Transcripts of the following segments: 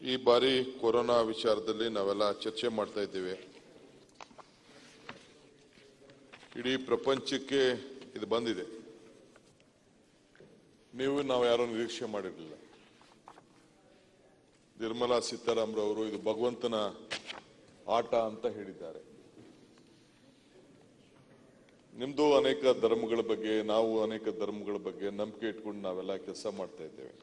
ಈ ಬಾರಿ ಕೊರೋನಾ ವಿಚಾರದಲ್ಲಿ ನಾವೆಲ್ಲ ಚರ್ಚೆ ಮಾಡ್ತಾ ಇದ್ದೇವೆ. ಇಡೀ ಪ್ರಪಂಚಕ್ಕೆ ಇದು ಬಂದಿದೆ. ನಾವು ಯಾರು ನಿರೀಕ್ಷೆ ಮಾಡಿರಲಿಲ್ಲ. ನಿರ್ಮಲಾ ಸೀತಾರಾಮನ್ ಅವರು ಇದು ಭಗವಂತನ ಆಟ ಅಂತ ಹೇಳಿದ್ದಾರೆ. ನಿಮ್ದು ಅನೇಕ ಧರ್ಮಗಳ ಬಗ್ಗೆ, ನಾವು ಅನೇಕ ಧರ್ಮಗಳ ಬಗ್ಗೆ ನಂಬಿಕೆ ಇಟ್ಕೊಂಡು ನಾವೆಲ್ಲ ಕೆಲಸ ಮಾಡ್ತಾ ಇದ್ದೇವೆ.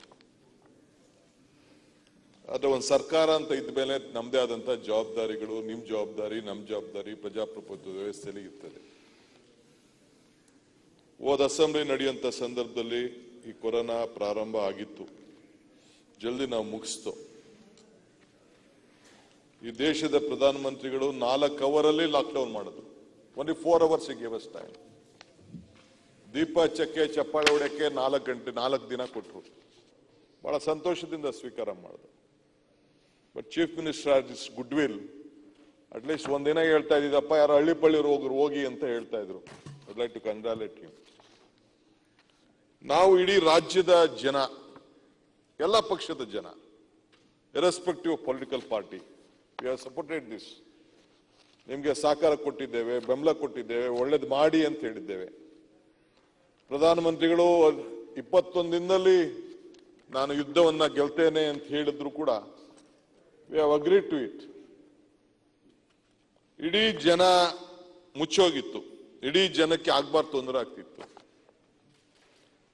ಆದ್ರೆ ಒಂದು ಸರ್ಕಾರ ಅಂತ ಇದ್ದ ಮೇಲೆ ನಮ್ದೇ ಆದಂತಹ ಜವಾಬ್ದಾರಿಗಳು, ನಿಮ್ ಜವಾಬ್ದಾರಿ, ನಮ್ ಜವಾಬ್ದಾರಿ ಪ್ರಜಾಪ್ರಭುತ್ವ ವ್ಯವಸ್ಥೆಯಲ್ಲಿ ಇರ್ತದೆ. ಹೋದ ಅಸೆಂಬ್ಲಿ ನಡೆಯುವಂತ ಸಂದರ್ಭದಲ್ಲಿ ಈ ಕೊರೋನಾ ಪ್ರಾರಂಭ ಆಗಿತ್ತು. ಜಲ್ದಿ ನಾವು ಮುಗಿಸ್ತು. ಈ ದೇಶದ ಪ್ರಧಾನಮಂತ್ರಿಗಳು 4 ಅವರಲ್ಲಿ ಲಾಕ್ಡೌನ್ ಮಾಡಿದ್ರು. Only 4 hours gave us time. ದೀಪ ಚಕ್ಕೆ ಚಪ್ಪಾಳೆ ಹೊಡೆಯಕ್ಕೆ 4 ಗಂಟೆ 4 ದಿನ ಕೊಟ್ಟರು. ಬಹಳ ಸಂತೋಷದಿಂದ ಸ್ವೀಕಾರ ಮಾಡಿದ್ರು. But chief minister are this good will at least ಒಂದಿನ ಹೇಳ್ತಾ ಇದ್ದಿದ್ದಪ್ಪ, ಯಾರು ಹಳ್ಳಿ ಪಳ್ಳಿ ಹೋಗಿ ಅಂತ ಹೇಳ್ತಾ ಇದ್ರು. I'd like to congratulate him. ನಾವು ಇಡೀ ರಾಜ್ಯದ ಜನ, ಎಲ್ಲ ಪಕ್ಷದ ಜನ, irrespective of political party, we have supported this. ನಿಮ್ಗೆ ಸಹಕಾರ ಕೊಟ್ಟಿದ್ದೇವೆ, ಬೆಂಬಲ ಕೊಟ್ಟಿದ್ದೇವೆ, ಒಳ್ಳೇದು ಮಾಡಿ ಅಂತ ಹೇಳಿದ್ದೇವೆ. ಪ್ರಧಾನಮಂತ್ರಿಗಳು 21 ದಿನದಲ್ಲಿ ನಾನು ಯುದ್ಧವನ್ನ ಗೆಲ್ತೇನೆ ಅಂತ ಹೇಳಿದ್ರು ಕೂಡ we have agreed to it. ಇಡೀ ಜನ ಮುಚ್ಚೋಗಿತ್ತು. ಇಡೀ ಜನಕ್ಕೆ ಆಗ್ಬಾರ್ದು ತೊಂದರೆ ಆಗ್ತಿತ್ತು.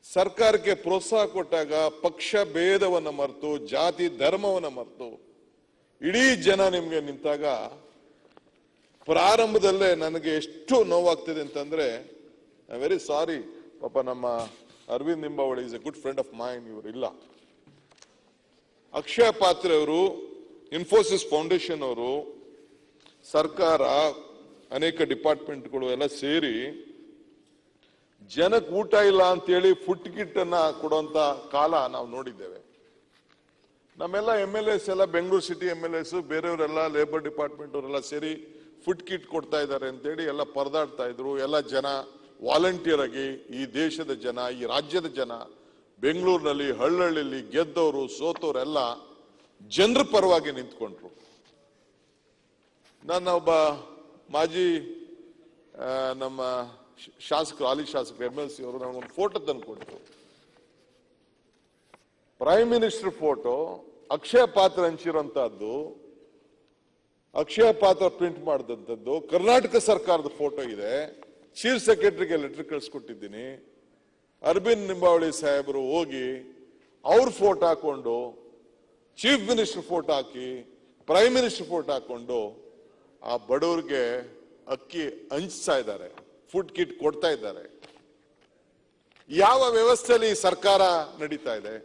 ಸರ್ಕಾರಕ್ಕೆ ಪ್ರೋತ್ಸಾಹ ಕೊಟ್ಟಾಗ ಪಕ್ಷ ಭೇದವನ್ನ ಮರೆತು, ಜಾತಿ ಧರ್ಮವನ್ನ ಮರೆತು ಇಡೀ ಜನ ನಿಮ್ಗೆ ನಿಂತಾಗ ಪ್ರಾರಂಭದಲ್ಲೇ ನನಗೆ ಎಷ್ಟು ನೋವಾಗ್ತಿದೆ ಅಂತಂದ್ರೆ, ಐ ವೆರಿ ಸಾರಿ. ಪಾಪ ನಮ್ಮ Arvind Nimbavali is a good friend of mine, ಇವರು ಇಲ್ಲ. ಅಕ್ಷಯ ಪಾತ್ರೆ ಅವರು, ಇನ್ಫೋಸಿಸ್ ಫೌಂಡೇಶನ್ ಅವರು, ಸರ್ಕಾರ, ಅನೇಕ ಡಿಪಾರ್ಟ್ಮೆಂಟ್ಗಳು ಎಲ್ಲ ಸೇರಿ ಜನಕ್ಕೆ ಊಟ ಇಲ್ಲ ಅಂತೇಳಿ ಫುಡ್ ಕಿಟ್ ಅನ್ನ ಕೊಡುವಂತ ಕಾಲ ನಾವು ನೋಡಿದ್ದೇವೆ. ನಮ್ಮೆಲ್ಲ MLAs ಎಲ್ಲ, ಬೆಂಗಳೂರು ಸಿಟಿ MLAs, ಬೇರೆಯವರೆಲ್ಲ, ಲೇಬರ್ ಡಿಪಾರ್ಟ್ಮೆಂಟ್ ಅವರೆಲ್ಲ ಸೇರಿ ಫುಡ್ ಕಿಟ್ ಕೊಡ್ತಾ ಇದ್ದಾರೆ ಅಂತೇಳಿ ಎಲ್ಲ ಪರದಾಡ್ತಾ ಇದ್ರು. ಎಲ್ಲ ಜನ ವಾಲಂಟಿಯರ್ ಆಗಿ, ಈ ದೇಶದ ಜನ, ಈ ರಾಜ್ಯದ ಜನ, ಬೆಂಗಳೂರಿನಲ್ಲಿ ಹಳ್ಳಹಳ್ಳಿಯಲ್ಲಿ ಗೆದ್ದವರು ಸೋತವರೆಲ್ಲ ಜನರ ಪರವಾಗಿ ನಿಂತ್ಕೊಂಡ್ರು. ನನ್ನ ಒಬ್ಬ ಮಾಜಿ ನಮ್ಮ ಶಾಸಕರು, ಹಾಲಿ ಶಾಸಕರು MLC ಅವರು ನನಗೊಂದು ಫೋಟೋ ತಂದು ಕೊಟ್ಟರು. ಪ್ರೈಮ್ ಮಿನಿಸ್ಟರ್ ಫೋಟೋ, ಅಕ್ಷಯ ಪಾತ್ರ ಹಂಚಿರುವಂತಹದ್ದು, ಅಕ್ಷಯ ಪಾತ್ರ ಪ್ರಿಂಟ್ ಮಾಡಿದಂಥದ್ದು, ಕರ್ನಾಟಕ ಸರ್ಕಾರದ ಫೋಟೋ ಇದೆ. ಚೀಫ್ ಸೆಕ್ರೆಟರಿಗೆ ಲೆಟರ್ ಕಳಿಸ್ಕೊಟ್ಟಿದ್ದೀನಿ. ಅರವಿಂದ್ ನಿಂಬಾವಳಿ ಸಾಹೇಬರು ಹೋಗಿ ಅವ್ರ ಫೋಟೋ ಹಾಕೊಂಡು, ಚೀಫ್ ಮಿನಿಸ್ಟರ್ ಫೋಟೋ ಹಾಕಿ, ಪ್ರೈಮ್ ಮಿನಿಸ್ಟರ್ ಫೋಟೋ ಹಾಕೊಂಡು ಆ ಬಡವರಿಗೆ ಅಕ್ಕಿ ಹಂಚ್ತಾ ಇದ್ದಾರೆ, ಫುಡ್ ಕಿಟ್ ಕೊಡ್ತಾ ಇದ್ದಾರೆ. ಯಾವ ವ್ಯವಸ್ಥೆಯಲ್ಲಿ ಸರ್ಕಾರ ನಡೀತಾ ಇದೆ?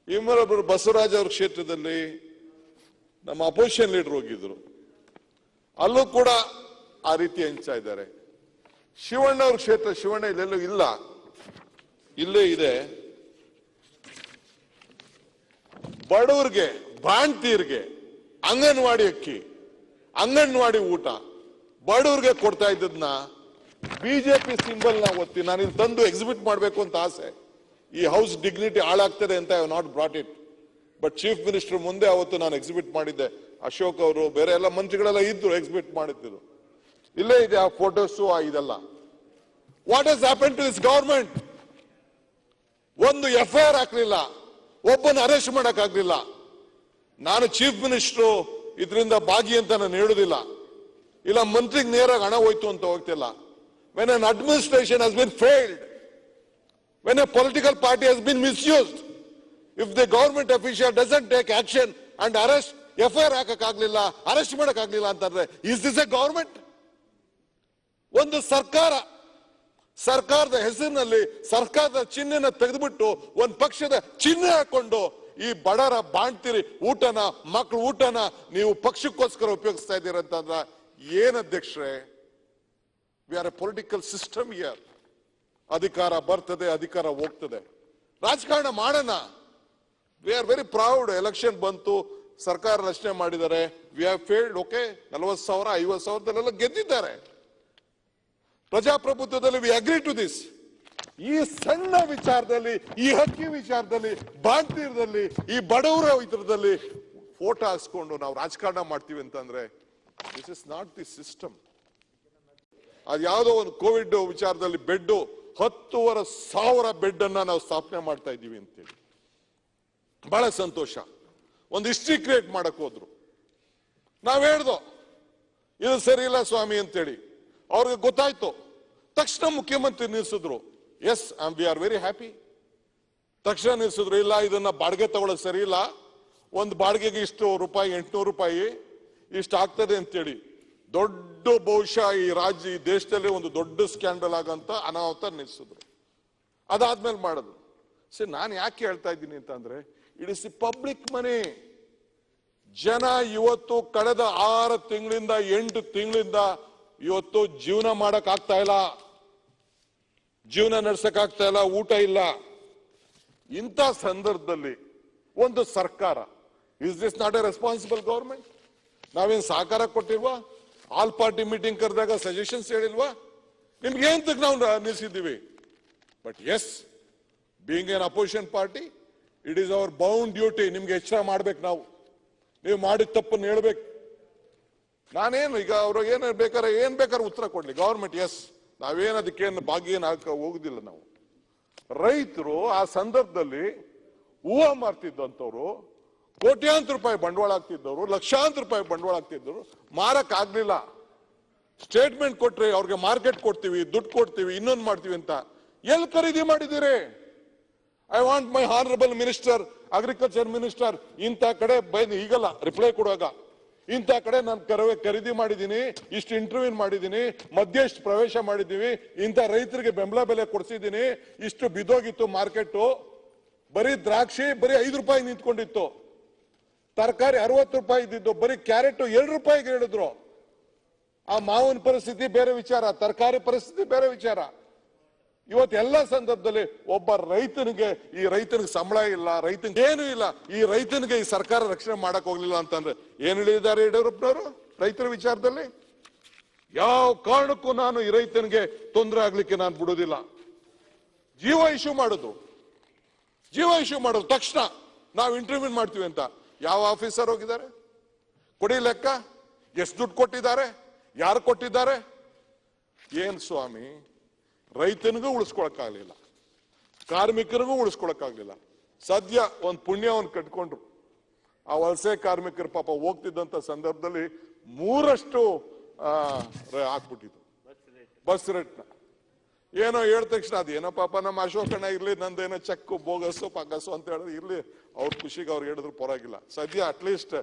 ಇನ್ನೊಬ್ಬರು ಬಸವರಾಜ್ ಅವ್ರ ಕ್ಷೇತ್ರದಲ್ಲಿ ನಮ್ಮ ಅಪೋಸಿಷನ್ ಲೀಡರ್ ಹೋಗಿದ್ರು, ಅಲ್ಲೂ ಕೂಡ ಆ ರೀತಿ ಹಂಚ್ತಾ ಇದ್ದಾರೆ. ಶಿವಣ್ಣ ಅವ್ರ ಕ್ಷೇತ್ರ, ಶಿವಣ್ಣ ಇಲ್ಲೆಲ್ಲೂ ಇಲ್ಲ, ಇಲ್ಲೇ ಇದೆ. ಬಡವರಿಗೆ, ಬಾಣ್ತೀರ್ಗೆ ಅಂಗನವಾಡಿ ಅಕ್ಕಿ, ಅಂಗನವಾಡಿ ಊಟ ಬಡವರಿಗೆ ಕೊಡ್ತಾ ಇದ್ದದನ್ನ ಬಿಜೆಪಿ ಸಿಂಬಲ್ ನ ಒತ್ತಿ ನಾನು ಇಲ್ಲಿ ತಂದು ಎಕ್ಸಿಬಿಟ್ ಮಾಡಬೇಕು ಅಂತ ಆಸೆ. ಈ ಹೌಸ್ ಡಿಗ್ನಿಟಿ ಹಾಳಾಗ್ತದೆ ಅಂತ I have not brought it. But chief minister ಮುಂದೆ ಅವತ್ತು ನಾನು ಎಕ್ಸಿಬಿಟ್ ಮಾಡಿದ್ದೆ. ಅಶೋಕ್ ಅವರು, ಬೇರೆ ಎಲ್ಲ ಮಂತ್ರಿಗಳೆಲ್ಲ ಇದ್ರು, ಎಕ್ಸಿಬಿಟ್ ಮಾಡಿದ್ರು. ಇಲ್ಲೇ ಇದೆ ಆ ಫೋಟೋಸು, ಇದೆಲ್ಲ. What has happen to this government? ಒಂದು FIR ಹಾಕ್ಲಿಲ್ಲ, ಒಬ್ಬನ ಅರೆಸ್ಟ್ ಮಾಡಕ್ ಆಗ್ಲಿಲ್ಲ. ನಾನು ಚೀಫ್ ಮಿನಿಸ್ಟರ್ ಇದರಿಂದ ಭಾಗಿ ಅಂತ ನಾನು ಹೇಳುದಿಲ್ಲ, ಇಲ್ಲ ಮಂತ್ರಿಗೆ ನೇರಾಗಿ ಹಣ ಹೋಯ್ತು ಅಂತ ಹೋಗ್ತಿಲ್ಲ. When an administration has been failed, when a political party has been misused, if the government official doesn't take action and arrest, FIR ಹಾಕಕ್ ಆಗ್ಲಿಲ್ಲ, ಅರೆಸ್ಟ್ ಮಾಡಕ್ ಆಗ್ಲಿಲ್ಲ ಅಂತಂದ್ರೆ ಇಸ್ ದಿಸ್ ಎ ಗವರ್ಮೆಂಟ್? ಒಂದು ಸರ್ಕಾರದ ಹೆಸರಿನಲ್ಲಿ ಸರ್ಕಾರದ ಚಿಹ್ನೆನ ತೆಗೆದುಬಿಟ್ಟು ಒಂದು ಪಕ್ಷದ ಚಿಹ್ನೆ ಹಾಕೊಂಡು ಈ ಬಡರ ಬಾಣ್ತಿರಿ ಊಟನ, ಮಕ್ಕಳು ಊಟನ ನೀವು ಪಕ್ಷಕ್ಕೋಸ್ಕರ ಉಪಯೋಗಿಸ್ತಾ ಇದ್ದೀರ ಅಂತಂದ್ರ ಏನ್ ಅಧ್ಯಕ್ಷರೇ? We are A political system here. ಅಧಿಕಾರ ಬರ್ತದೆ, ಅಧಿಕಾರ ಹೋಗ್ತದೆ. ರಾಜಕಾರಣ ಮಾಡೋಣ. V are very proud. Election ಬಂತು, ಸರ್ಕಾರ ರಚನೆ ಮಾಡಿದ್ದಾರೆ. We have failed. ಓಕೆ, 40,000 50,000 ಗೆದ್ದಿದ್ದಾರೆ. ಪ್ರಜಾಪ್ರಭುತ್ವದಲ್ಲಿ ವಿ ಅಗ್ರಿ ಟು ದಿಸ್. ಈ ಸಣ್ಣ ವಿಚಾರದಲ್ಲಿ, ಈ ಹಕ್ಕಿ ವಿಚಾರದಲ್ಲಿ, ಬಾಂಡ್ತೀರದಲ್ಲಿ, ಈ ಬಡವರ ವಿಚಾರದಲ್ಲಿ ಫೋಟೋ ಹಾಕ್ಸ್ಕೊಂಡು ನಾವು ರಾಜಕಾರಣ ಮಾಡ್ತೀವಿ ಅಂತಂದ್ರೆ this is not the system. ಅದು ಯಾವುದೋ ಒಂದು ಕೋವಿಡ್ ವಿಚಾರದಲ್ಲಿ ಬೆಡ್ 10,500 ಬೆಡ್ ಅನ್ನ ನಾವು ಸ್ಥಾಪನೆ ಮಾಡ್ತಾ ಇದ್ದೀವಿ ಅಂತೇಳಿ ಬಹಳ ಸಂತೋಷ. ಒಂದು ಹಿಸ್ಟ್ರಿ ಕ್ರಿಯೇಟ್ ಮಾಡಕ್ ಹೋದ್ರು. ನಾವ್ ಹೇಳ್ದೋ ಇದು ಸರಿ ಇಲ್ಲ ಸ್ವಾಮಿ ಅಂತೇಳಿ. ಅವ್ರಿಗೆ ಗೊತ್ತಾಯ್ತು. ತಕ್ಷಣ ಮುಖ್ಯಮಂತ್ರಿ ನಿಲ್ಸಿದ್ರು. Yes we are very happy. ತಕ್ಷಣ ನಿಲ್ಸಿದ್ರು. ಇಲ್ಲ, ಇದನ್ನ ಬಾಡಿಗೆ ತಗೊಳ್ಳೋದು ಸರಿ ಇಲ್ಲ, ಒಂದು ಬಾಡಿಗೆಗೆ ಇಷ್ಟು ರೂಪಾಯಿ, 800 ರೂಪಾಯಿ ಇಷ್ಟು ಆಗ್ತದೆ ಅಂತೇಳಿ ದೊಡ್ಡ, ಬಹುಶಃ ಈ ರಾಜ್ಯ, ಈ ದೇಶದಲ್ಲಿ ಒಂದು ದೊಡ್ಡ ಸ್ಕ್ಯಾಂಡಲ್ ಆಗಂತ ಅನಾಹುತ ನಿಲ್ಸಿದ್ರು. ಅದಾದ್ಮೇಲೆ ಮಾಡಿದ್ರು. ಸರಿ, ನಾನು ಯಾಕೆ ಹೇಳ್ತಾ ಇದ್ದೀನಿ ಅಂತಂದ್ರೆ ಇಟ್ ಇಸ್ ದಿ ಪಬ್ಲಿಕ್ ಮನಿ. ಜನ ಇವತ್ತು ಕಳೆದ 6 ತಿಂಗಳಿಂದ 8 ತಿಂಗಳಿಂದ ಇವತ್ತು ಜೀವನ ಮಾಡಕ್ ಆಗ್ತಾ ಇಲ್ಲ, ಜೀವನ ನಡ್ಸಕ್ ಆಗ್ತಾ ಇಲ್ಲ, ಊಟ ಇಲ್ಲ. ಇಂಥ ಸಂದರ್ಭದಲ್ಲಿ ಒಂದು ಸರ್ಕಾರ, is this not a responsible government? ನಾವೇನ್ ಸಹಕಾರ ಕೊಟ್ಟಿಲ್ವಾ? ಆಲ್ ಪಾರ್ಟಿ ಮೀಟಿಂಗ್ ಕರೆದಾಗ ಸಜೆಷನ್ಸ್ ಹೇಳಿಲ್ವಾ? ನಿಮ್ಗೆ ಏನ್ ನಾವು ನಿಲ್ಸಿದ್ದೀವಿ. But yes, being an opposition party, it is our bound duty. ನಿಮ್ಗೆ ಎಚ್ಚರ ಮಾಡ್ಬೇಕು. ನೀವು ಮಾಡಿದ ತಪ್ಪನ್ನು ಹೇಳ್ಬೇಕು. ನಾನೇನು ಈಗ ಅವ್ರು ಏನ್ ಬೇಕಾದ್ರೆ ಉತ್ತರ ಕೊಡ್ಲಿ ಗವರ್ಮೆಂಟ್. ಎಸ್, ನಾವೇನು ಅದಕ್ಕೇನು ಭಾಗ್ಯನ ಹೋಗುದಿಲ್ಲ. ನಾವು ರೈತರು ಆ ಸಂದರ್ಭದಲ್ಲಿ ಹೂವು ಮಾರ್ತಿದ್ದಂಥವ್ರು, ಕೋಟ್ಯಾಂತರ ರೂಪಾಯಿ ಬಂಡವಾಳ ಆಗ್ತಿದ್ದವರು, ಲಕ್ಷಾಂತರ ರೂಪಾಯಿ ಬಂಡವಾಳ ಆಗ್ತಿದ್ದವರು ಮಾರಕ್ ಆಗ್ಲಿಲ್ಲ. ಸ್ಟೇಟ್ಮೆಂಟ್ ಕೊಟ್ರಿ, ಅವ್ರಿಗೆ ಮಾರ್ಕೆಟ್ ಕೊಡ್ತೀವಿ, ದುಡ್ಡು ಕೊಡ್ತೀವಿ, ಇನ್ನೊಂದು ಮಾಡ್ತೀವಿ ಅಂತ ಎಲ್ಲಿ ಖರೀದಿ ಮಾಡಿದ್ದೀರಿ? I want my honourable minister, agriculture minister, ಇಂಥ ಕಡೆ ಈಗಲ್ಲ ರಿಪ್ಲೈ ಕೊಡುವಾಗ, ಇಂಥ ಕಡೆ ನಾನು ಖರೀದಿ ಮಾಡಿದ್ದೀನಿ, ಇಷ್ಟು ಇಂಟರ್ವ್ಯೂ ಮಾಡಿದ್ದೀನಿ, ಮಧ್ಯೆ ಇಷ್ಟು ಪ್ರವೇಶ ಮಾಡಿದ್ದೀವಿ, ಇಂಥ ರೈತರಿಗೆ ಬೆಂಬಲ ಬೆಲೆ ಕೊಡಿಸಿದ್ದೀನಿ, ಇಷ್ಟು ಬಿದ್ದೋಗಿತ್ತು ಮಾರ್ಕೆಟ್. ಬರೀ ದ್ರಾಕ್ಷಿ ಬರೀ 5 ರೂಪಾಯಿ ನಿಂತ್ಕೊಂಡಿತ್ತು, ತರಕಾರಿ 60 ರೂಪಾಯಿ ಇದ್ದಿದ್ದು, ಬರೀ ಕ್ಯಾರೆಟ್ 2 ರೂಪಾಯಿಗೆ ಹೇಳಿದ್ರು. ಆ ಮಾವಿನ ಪರಿಸ್ಥಿತಿ ಬೇರೆ ವಿಚಾರ, ತರಕಾರಿ ಪರಿಸ್ಥಿತಿ ಬೇರೆ ವಿಚಾರ. ಇವತ್ತೆಲ್ಲ ಸಂದರ್ಭದಲ್ಲಿ ಒಬ್ಬ ರೈತನಿಗೆ, ಈ ರೈತನಿಗೆ ಸಂಬಳ ಇಲ್ಲ, ರೈತನಿಗೆ ಏನು ಇಲ್ಲ, ಈ ರೈತನಿಗೆ ಈ ಸರ್ಕಾರ ರಕ್ಷಣೆ ಮಾಡಕ್ ಹೋಗ್ಲಿಲ್ಲ ಅಂತಂದ್ರೆ ಏನ್ ಹೇಳಿದ್ದಾರೆ ಯಡಿಯೂರಪ್ಪನವರು ರೈತರ ವಿಚಾರದಲ್ಲಿ? ಯಾವ ಕಾರಣಕ್ಕೂ ನಾನು ಈ ರೈತನಿಗೆ ತೊಂದರೆ ಆಗ್ಲಿಕ್ಕೆ ನಾನು ಬಿಡೋದಿಲ್ಲ. ಜೀವ ಇಶ್ಯೂ ಮಾಡೋದು ತಕ್ಷಣ ನಾವು ಇಂಟರ್ವ್ಯೂ ಮಾಡ್ತೀವಿ ಅಂತ ಯಾವ ಆಫೀಸರ್ ಹೋಗಿದ್ದಾರೆ? ಕೊಡಿ ಲೆಕ್ಕ. ಎಷ್ಟು ದುಡ್ಡು ಕೊಟ್ಟಿದ್ದಾರೆ, ಯಾರು ಕೊಟ್ಟಿದ್ದಾರೆ? ಏನ್ ಸ್ವಾಮಿ, ರೈತನಿಗೂ ಉಳಿಸ್ಕೊಳಕ್ಕಾಗ್ಲಿಲ್ಲ, ಕಾರ್ಮಿಕರಿಗೂ ಉಳಿಸ್ಕೊಳಕ್ಕಾಗ್ಲಿಲ್ಲ. ಸದ್ಯ ಒಂದು ಪುಣ್ಯವನ್ನು ಕಟ್ಕೊಂಡ್ರು. ಆ ವಲಸೆ ಕಾರ್ಮಿಕರು ಪಾಪ ಹೋಗ್ತಿದ್ದಂತ ಸಂದರ್ಭದಲ್ಲಿ 3ರಷ್ಟು ಹಾಕ್ಬಿಟ್ಟಿದ್ರು ಬಸ್ ರೇಟ್ನ. ಏನೋ ಹೇಳಿದ ತಕ್ಷಣ ಅದೇನೋ ಪಾಪ ನಮ್ಮ ಅಶೋಕಣ್ಣ ಇರ್ಲಿ, ನಂದೇನೋ ಚೆಕ್ ಬೋಗಸ್ಸು ಪಗಸ್ಸು ಅಂತ ಹೇಳಿದ್ರು, ಇರ್ಲಿ ಅವ್ರ ಖುಷಿಗೆ ಅವ್ರು ಹೇಳಿದ್ರು ಪರವಾಗಿಲ್ಲ. ಸದ್ಯ ಅಟ್ಲೀಸ್ಟ್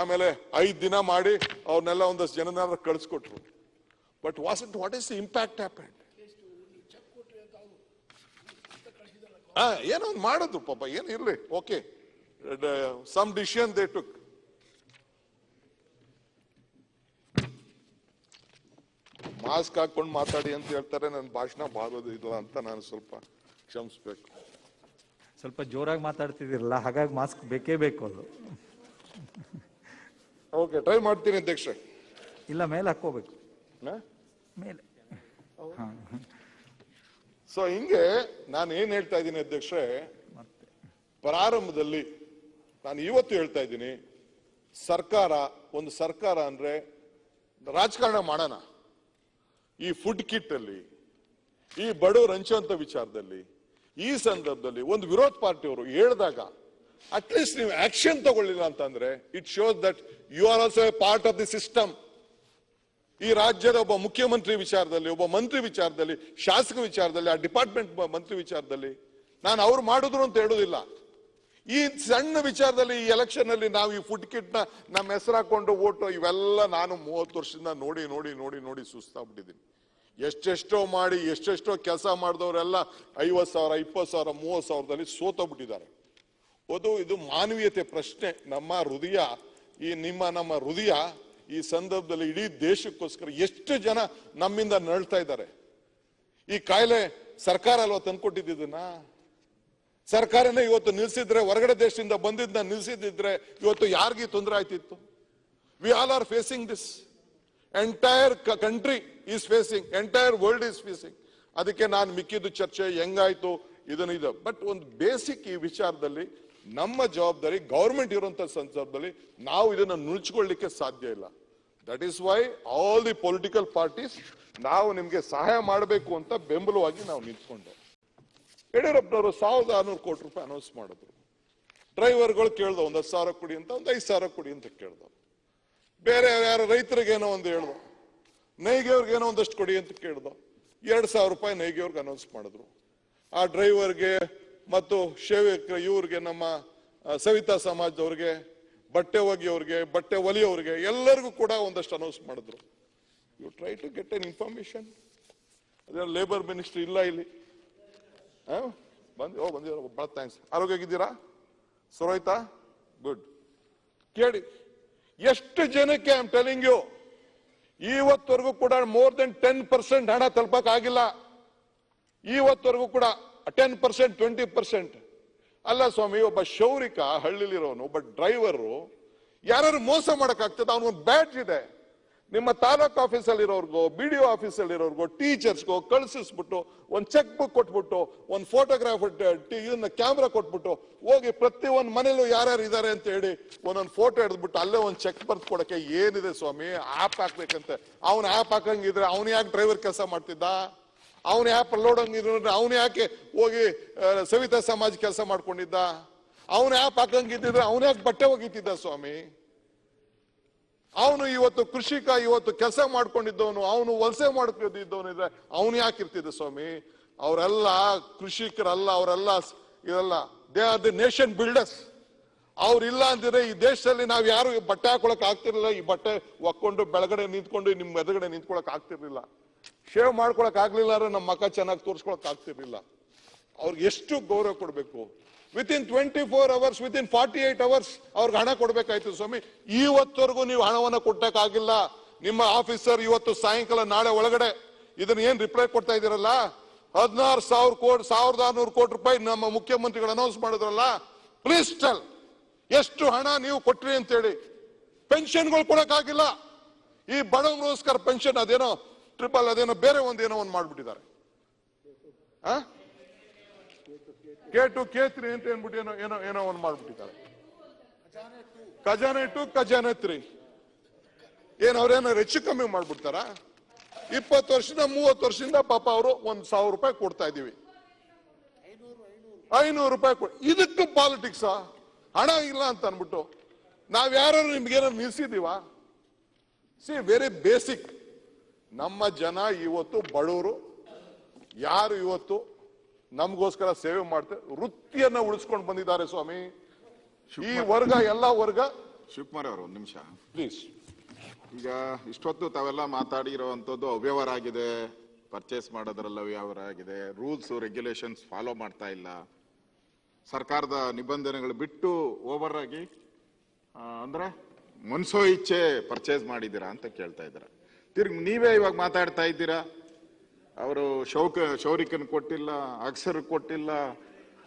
ಆಮೇಲೆ 5 ದಿನ ಮಾಡಿ ಅವ್ರನ್ನೆಲ್ಲ ಒಂದಷ್ಟು ಜನನಾರ ಕಳಿಸ್ಕೊಟ್ರು. But what is the impact happened? ಏನೋ ಒಂದು ಮಾಡಿದ್ರು ಪಾಪ, ಏನು ಇರ್ಲಿ, okay, some decision they took. Mask ಹಾಕೊಂಡು ಮಾತಾಡಿ ಅಂತ ಹೇಳ್ತಾರೆ, ನನ್ನ ಭಾಷಣ ಬಾರೋದು ಇಲ್ಲ ಅಂತ ನಾನು ಸ್ವಲ್ಪ ಕ್ಷಮಿಸ್ಬೇಕು. ಸ್ವಲ್ಪ ಜೋರಾಗಿ ಮಾತಾಡ್ತಿದಿರಲ್ಲ, ಹಾಗಾಗಿ ಮಾಸ್ಕ್ ಬೇಕೇ ಬೇಕು. ಅದು ಓಕೆ, ಟ್ರೈ ಮಾಡ್ತೀನಿ ಅಧ್ಯಕ್ಷ. ಇಲ್ಲ, ಮೇಲೆ ಹಾಕೋಬೇಕು, ಮೇಲೆ. ಸೊ ಹಿಂಗೆ ನಾನು ಏನ್ ಹೇಳ್ತಾ ಇದ್ದೀನಿ ಅಧ್ಯಕ್ಷರೇ, ಪ್ರಾರಂಭದಲ್ಲಿ ನಾನು ಇವತ್ತು ಹೇಳ್ತಾ ಇದ್ದೀನಿ, ಒಂದು ಸರ್ಕಾರ ಅಂದ್ರೆ ರಾಜಕಾರಣ ಮಾಡೋಣ. ಈ ಫುಡ್ ಕಿಟ್ ಅಲ್ಲಿ, ಈ ಬಡವರು ಹಂಚುವಂತ ವಿಚಾರದಲ್ಲಿ, ಈ ಸಂದರ್ಭದಲ್ಲಿ ಒಂದು ವಿರೋಧ ಪಾರ್ಟಿಯವರು ಹೇಳಿದಾಗ ಅಟ್ಲೀಸ್ಟ್ ನೀವು ಆಕ್ಷನ್ ತಗೊಳ್ಳಿಲ್ಲ ಅಂತಂದ್ರೆ it shows that you are also a part of the system. ಈ ರಾಜ್ಯದ ಒಬ್ಬ ಮುಖ್ಯಮಂತ್ರಿ ವಿಚಾರದಲ್ಲಿ, ಒಬ್ಬ ಮಂತ್ರಿ ವಿಚಾರದಲ್ಲಿ, ಶಾಸಕ ವಿಚಾರದಲ್ಲಿ, ಆ ಡಿಪಾರ್ಟ್ಮೆಂಟ್ ಮಂತ್ರಿ ವಿಚಾರದಲ್ಲಿ ನಾನು ಅವ್ರು ಮಾಡಿದ್ರು ಅಂತ ಹೇಳುದಿಲ್ಲ. ಈ ಸಣ್ಣ ವಿಚಾರದಲ್ಲಿ, ಈ ಎಲೆಕ್ಷನ್ ಅಲ್ಲಿ ನಾವು ಈ ಫುಡ್ ಕಿಟ್ ನ ನಮ್ಮ ಹೆಸರು ಹಾಕೊಂಡು ಓಟು, ಇವೆಲ್ಲ ನಾನು 30 ವರ್ಷದಿಂದ ನೋಡಿ ನೋಡಿ ನೋಡಿ ನೋಡಿ ಸುಸ್ತಾಗ್ಬಿಟ್ಟಿದ್ದೀನಿ. ಎಷ್ಟೆಷ್ಟೋ ಮಾಡಿ, ಎಷ್ಟೆಷ್ಟೋ ಕೆಲಸ ಮಾಡಿದವರೆಲ್ಲ 50,000, 20,000, 30,000ದಲ್ಲಿ ಸೋತೋಗ್ಬಿಟ್ಟಿದ್ದಾರೆ. ಇದು ಮಾನವೀಯತೆ ಪ್ರಶ್ನೆ. ನಮ್ಮ ಹೃದಯ, ನಮ್ಮ ಹೃದಯ ಈ ಸಂದರ್ಭದಲ್ಲಿ ಇಡೀ ದೇಶಕ್ಕೋಸ್ಕರ ಎಷ್ಟು ಜನ ನಮ್ಮಿಂದ ನರಳ್ತಾ ಇದ್ದಾರೆ. ಈ ಕಾಯಿಲೆ ಸರ್ಕಾರ ಅಲ್ವಾ ತಂದ್ಕೊಟ್ಟಿದ್ದನ್ನ? ಸರ್ಕಾರನೇ ಇವತ್ತು ನಿಲ್ಸಿದ್ರೆ, ಹೊರಗಡೆ ದೇಶದಿಂದ ಬಂದಿದ್ದ ನಿಲ್ಸಿದ್ರೆ ಇವತ್ತು ಯಾರಿಗೂ ತೊಂದರೆ ಆಯ್ತಿತ್ತು? We all are facing this. Entire country is facing, entire world is facing. ಅದಕ್ಕೆ ನಾನು ಮಿಕ್ಕಿದ್ದು ಚರ್ಚೆ ಹೆಂಗಾಯ್ತು ಇದು ಬಟ್ ಒಂದು ಬೇಸಿಕ್ ಈ ವಿಚಾರದಲ್ಲಿ ನಮ್ಮ ಜವಾಬ್ದಾರಿ ಗವರ್ಮೆಂಟ್ ಇರುವಂತ ಸಂದರ್ಭದಲ್ಲಿ ನಾವು ಇದನ್ನ ನುಳ್ಚಿಕೊಳ್ಳಿಕ್ಕೆ ಸಾಧ್ಯ ಇಲ್ಲ. That is why all the political parties ನಾವು ನಿಮ್ಗೆ ಸಹಾಯ ಮಾಡಬೇಕು ಅಂತ ಬೆಂಬಲವಾಗಿ ನಾವು ನಿಂತ್ಕೊಂಡೆ. ಯಡಿಯೂರಪ್ಪನವರು 1600 ಕೋಟಿ ರೂಪಾಯಿ ಅನೌನ್ಸ್ ಮಾಡಿದ್ರು. ಡ್ರೈವರ್ಗಳು ಕೇಳ್ದ 10,000 ಕೊಡಿ ಅಂತ, 5,000 ಕೊಡಿ ಅಂತ ಕೇಳ್ದ. ಬೇರೆ ಯಾರು ರೈತರಿಗೇನೋ ಒಂದು ಹೇಳ್ದ, ನೈಗೆಯವ್ರಿಗೇನೋ ಒಂದಷ್ಟು ಕೊಡಿ ಅಂತ ಕೇಳ್ದ. 2,000 ರೂಪಾಯಿ ನೈಗೆಯವ್ರಿಗೆ ಅನೌನ್ಸ್ ಮಾಡಿದ್ರು. ಆ ಡ್ರೈವರ್ಗೆ ಮತ್ತು ಇವ್ರಿಗೆ ನಮ್ಮ ಸವಿತಾ ಸಮಾಜದವ್ರಿಗೆ, ಬಟ್ಟೆ ಒಗೆಯವ್ರಿಗೆ, ಬಟ್ಟೆ ಒಲಿಯವ್ರಿಗೆ ಎಲ್ಲರಿಗೂ ಕೂಡ ಒಂದಷ್ಟು ಅನೌನ್ಸ್ ಮಾಡಿದ್ರು. You try to get an information. ಅದೇ ಲೇಬರ್ ಮಿನಿಸ್ಟ್ರಿ ಇಲ್ಲ ಇಲ್ಲಿ. ಬಂದಿರೋ ಬಹಳ ಥ್ಯಾಂಕ್ಸ್. ಆರೋಗ್ಯವಾಗಿದ್ದೀರಾ? ಸರೋಯ್ತಾ? ಗುಡ್. ಕೇಳಿ ಎಷ್ಟು ಜನಕ್ಕೆ ಐ ಆಮ್ ಟೆಲಿಂಗ್ ಯು, ಇವತ್ತವರೆಗೂ ಕೂಡ ಮೋರ್ ದೆನ್ 10% ಹಣ ತಲುಪಕ್ ಆಗಿಲ್ಲ. ಇವತ್ತವರೆಗೂ ಕೂಡ 10%, 20%. ಅಲ್ಲ ಸ್ವಾಮಿ, ಒಬ್ಬ ಶೌರಿಕ ಹಳ್ಳಿಲಿರೋನು, ಒಬ್ಬ ಡ್ರೈವರು ಯಾರು ಮೋಸ ಮಾಡಕ್ ಆಗ್ತದೆ? ಅವನಿಗೊಂದು ಬ್ಯಾಡ್ಜ್ ಇದೆ. ನಿಮ್ಮ ತಾಲೂಕ್ ಆಫೀಸಲ್ಲಿ ಇರೋರ್ಗೋ, BDO ಆಫೀಸಲ್ಲಿ ಇರೋರ್ಗೋ, ಟೀಚರ್ಸ್ಗೋ ಕಳಿಸ್ಬಿಟ್ಟು ಒಂದು ಚೆಕ್ ಬುಕ್ ಕೊಟ್ಬಿಟ್ಟು, ಒಂದು ಫೋಟೋಗ್ರಾಫ್ ಇದನ್ನ ಕ್ಯಾಮ್ರಾ ಕೊಟ್ಬಿಟ್ಟು ಹೋಗಿ ಪ್ರತಿ ಒಂದು ಮನೇಲೂ ಯಾರ್ಯಾರು ಇದಾರೆ ಅಂತ ಹೇಳಿ ಒಂದೊಂದು ಫೋಟೋ ಹಿಡಿದ್ಬಿಟ್ಟು ಅಲ್ಲೇ ಒಂದು ಚೆಕ್ ಬರ್ದು ಕೊಡಕ್ಕೆ ಏನಿದೆ ಸ್ವಾಮಿ? ಆಪ್ ಹಾಕ್ಬೇಕಂತೆ. ಅವ್ನ ಆಪ್ ಹಾಕಂಗಿದ್ರೆ ಅವ್ನು ಯಾಕೆ ಡ್ರೈವರ್ ಕೆಲಸ ಮಾಡ್ತಿದ್ದ? ಅವನು ಆಪ್ ಲೋಡ್ ಹಂಗಿದ್ರೆ ಅವನು ಯಾಕೆ ಹೋಗಿ ಸವಿತಾ ಸಮಾಜ ಕೆಲಸ ಮಾಡ್ಕೊಂಡಿದ್ದ? ಅವನು ಆಪ್ ಹಾಕಂಗಿದ್ರೆ ಅವನು ಯಾಕೆ ಬಟ್ಟೆ ಒಗಿತಿದ್ದ ಸ್ವಾಮಿ? ಅವನು ಇವತ್ತು ಕೃಷಿಕ, ಇವತ್ತು ಕೆಲಸ ಮಾಡ್ಕೊಂಡಿದ್ದವನು, ಅವನು ವಲಸೆ ಮಾಡ್ಕೊಂಡಿದ್ದವನು ಇದ್ರೆ ಅವನು ಯಾಕೆ ಇರ್ತಿದ್ದ ಸ್ವಾಮಿ? ಅವರೆಲ್ಲ ಕೃಷಿಕರಲ್ಲ, ಅವರೆಲ್ಲ ಇದಲ್ಲ, they are the nation builders. ಅವ್ರಿಲ್ಲ ಅಂದಿದ್ರೆ ಈ ದೇಶದಲ್ಲಿ ನಾವ್ ಯಾರು ಬಟ್ಟೆ ಹಾಕೊಳಕ್ ಆಗ್ತಿರ್ಲಿಲ್ಲ. ಈ ಬಟ್ಟೆ ಒಕ್ಕೊಂಡು ಬೆಳಗಡೆ ನಿಂತ್ಕೊಂಡು ನಿಮ್ ಎದುರುಗಡೆ ನಿಂತ್ಕೊಳಕ್ ಆಗ್ತಿರ್ಲಿಲ್ಲ. ಶೇವ್ ಮಾಡ್ಕೊಳಕ್ ಆಗ್ಲಿಲ್ಲ ಅಂದ್ರೆ ನಮ್ಮ ಮಕ್ಕ ಚೆನ್ನಾಗಿ ತೋರಿಸ್ಕೊಳಕ್ ಆಗ್ತಿರ್ಲಿಲ್ಲ. ಅವ್ರಿಗೆ ಎಷ್ಟು ಗೌರವ ಕೊಡ್ಬೇಕು? ವಿತಿನ್ 24 hours, ವಿತಿನ್ 48 hours ಅವ್ರಿಗೆ ಹಣ ಕೊಡ್ಬೇಕಾಯ್ತು ಸ್ವಾಮಿ. ಇವತ್ತವರೆಗೂ ನೀವು ಹಣವನ್ನ ಕೊಟ್ಟಕ್ಕಾಗಿಲ್ಲ. ನಿಮ್ಮ ಆಫೀಸರ್ ಇವತ್ತು ಸಾಯಂಕಾಲ ನಾಳೆ ಒಳಗಡೆ ಇದನ್ನ ಏನ್ ರಿಪ್ಲೈ ಕೊಡ್ತಾ ಇದೀರಲ್ಲ, 16,000 ಕೋಟಿ, 1,600 ಕೋಟಿ ರೂಪಾಯಿ ನಮ್ಮ ಮುಖ್ಯಮಂತ್ರಿಗಳು ಅನೌನ್ಸ್ ಮಾಡಿದ್ರಲ್ಲ, ಪ್ಲೀಸ್ ಟೆಲ್ ಎಷ್ಟು ಹಣ ನೀವು ಕೊಟ್ರಿ ಅಂತೇಳಿ. ಪೆನ್ಷನ್ಗಳು ಕೊಡಕ್ಕಾಗಿಲ್ಲ. ಈ ಬಡವರಿಗೋಸ್ಕರ ಪೆನ್ಷನ್ ಅದೇನೋ ಟ್ರಿಪಲ್ ಅದೇನೋ ಬೇರೆ ಒಂದೇನೋ ಒಂದು ಮಾಡ್ಬಿಟ್ಟಿದ್ದಾರೆ. K2, K3 ಅಂತ ಏನ್ಬಿಟ್ಟು ಏನೋ ಏನೋ ಏನೋ ಒಂದು ಮಾಡ್ಬಿಟ್ಟಿದ್ದಾರೆ. ಖಜಾನೆ 2, ಖಜಾನೆ 3 ಏನ್ ಅವ್ರೇನೋ ಹೆಚ್ಚು ಕಮ್ಮಿ ಮಾಡ್ಬಿಡ್ತಾರ? 20 ವರ್ಷದಿಂದ 30 ವರ್ಷದಿಂದ ಪಾಪ ಅವರು 1,000 ರೂಪಾಯಿ ಕೊಡ್ತಾ ಇದೀವಿ, 500 ರೂಪಾಯಿ ಇದಕ್ಕೆ ಪಾಲಿಟಿಕ್ಸ್ ಹಣ ಇಲ್ಲ ಅಂತ ಅನ್ಬಿಟ್ಟು ನಾವ್ ಯಾರು ನಿಮ್ಗೇನೋ ನಿಲ್ಸಿದೀವ? See very basic. ನಮ್ಮ ಜನ ಇವತ್ತು ಬಡವರು ಯಾರು ಇವತ್ತು ನಮಗೋಸ್ಕರ ಸೇವೆ ಮಾಡ್ತಾರೆ, ವೃತ್ತಿಯನ್ನ ಉಳಿಸ್ಕೊಂಡು ಬಂದಿದ್ದಾರೆ ಸ್ವಾಮಿ. ಈ ವರ್ಗ ಎಲ್ಲ ವರ್ಗ. ಶಿವಕುಮಾರ್ ಅವರು ಒಂದು ನಿಮಿಷ ಪ್ಲೀಸ್. ಈಗ ಇಷ್ಟೊತ್ತು ತಾವೆಲ್ಲ ಮಾತಾಡಿರೋವಂಥದ್ದು ಅವ್ಯವಹಾರ ಆಗಿದೆ, ಪರ್ಚೇಸ್ ಮಾಡೋದ್ರಲ್ಲಿ ಅವ್ಯವಹಾರ ಆಗಿದೆ, ರೂಲ್ಸ್ ರೆಗ್ಯುಲೇಷನ್ಸ್ ಫಾಲೋ ಮಾಡ್ತಾ ಇಲ್ಲ, ಸರ್ಕಾರದ ನಿಬಂಧನೆಗಳು ಬಿಟ್ಟು ಓವರ್ ಆಗಿ ಅಂದ್ರೆ ಮನ್ಸೋ ಇಚ್ಛೆ ಪರ್ಚೇಸ್ ಮಾಡಿದ್ದೀರಾ ಅಂತ ಕೇಳ್ತಾ ಇದ್ದೀರಾ. ತಿರ್ಗಿ ನೀವೇ ಇವಾಗ ಮಾತಾಡ್ತಾ ಇದ್ದೀರಾ ಅವರು ಶೌರಿಕನ್ ಕೊಟ್ಟಿಲ್ಲ, ಅಕ್ಸರ್ ಕೊಟ್ಟಿಲ್ಲ,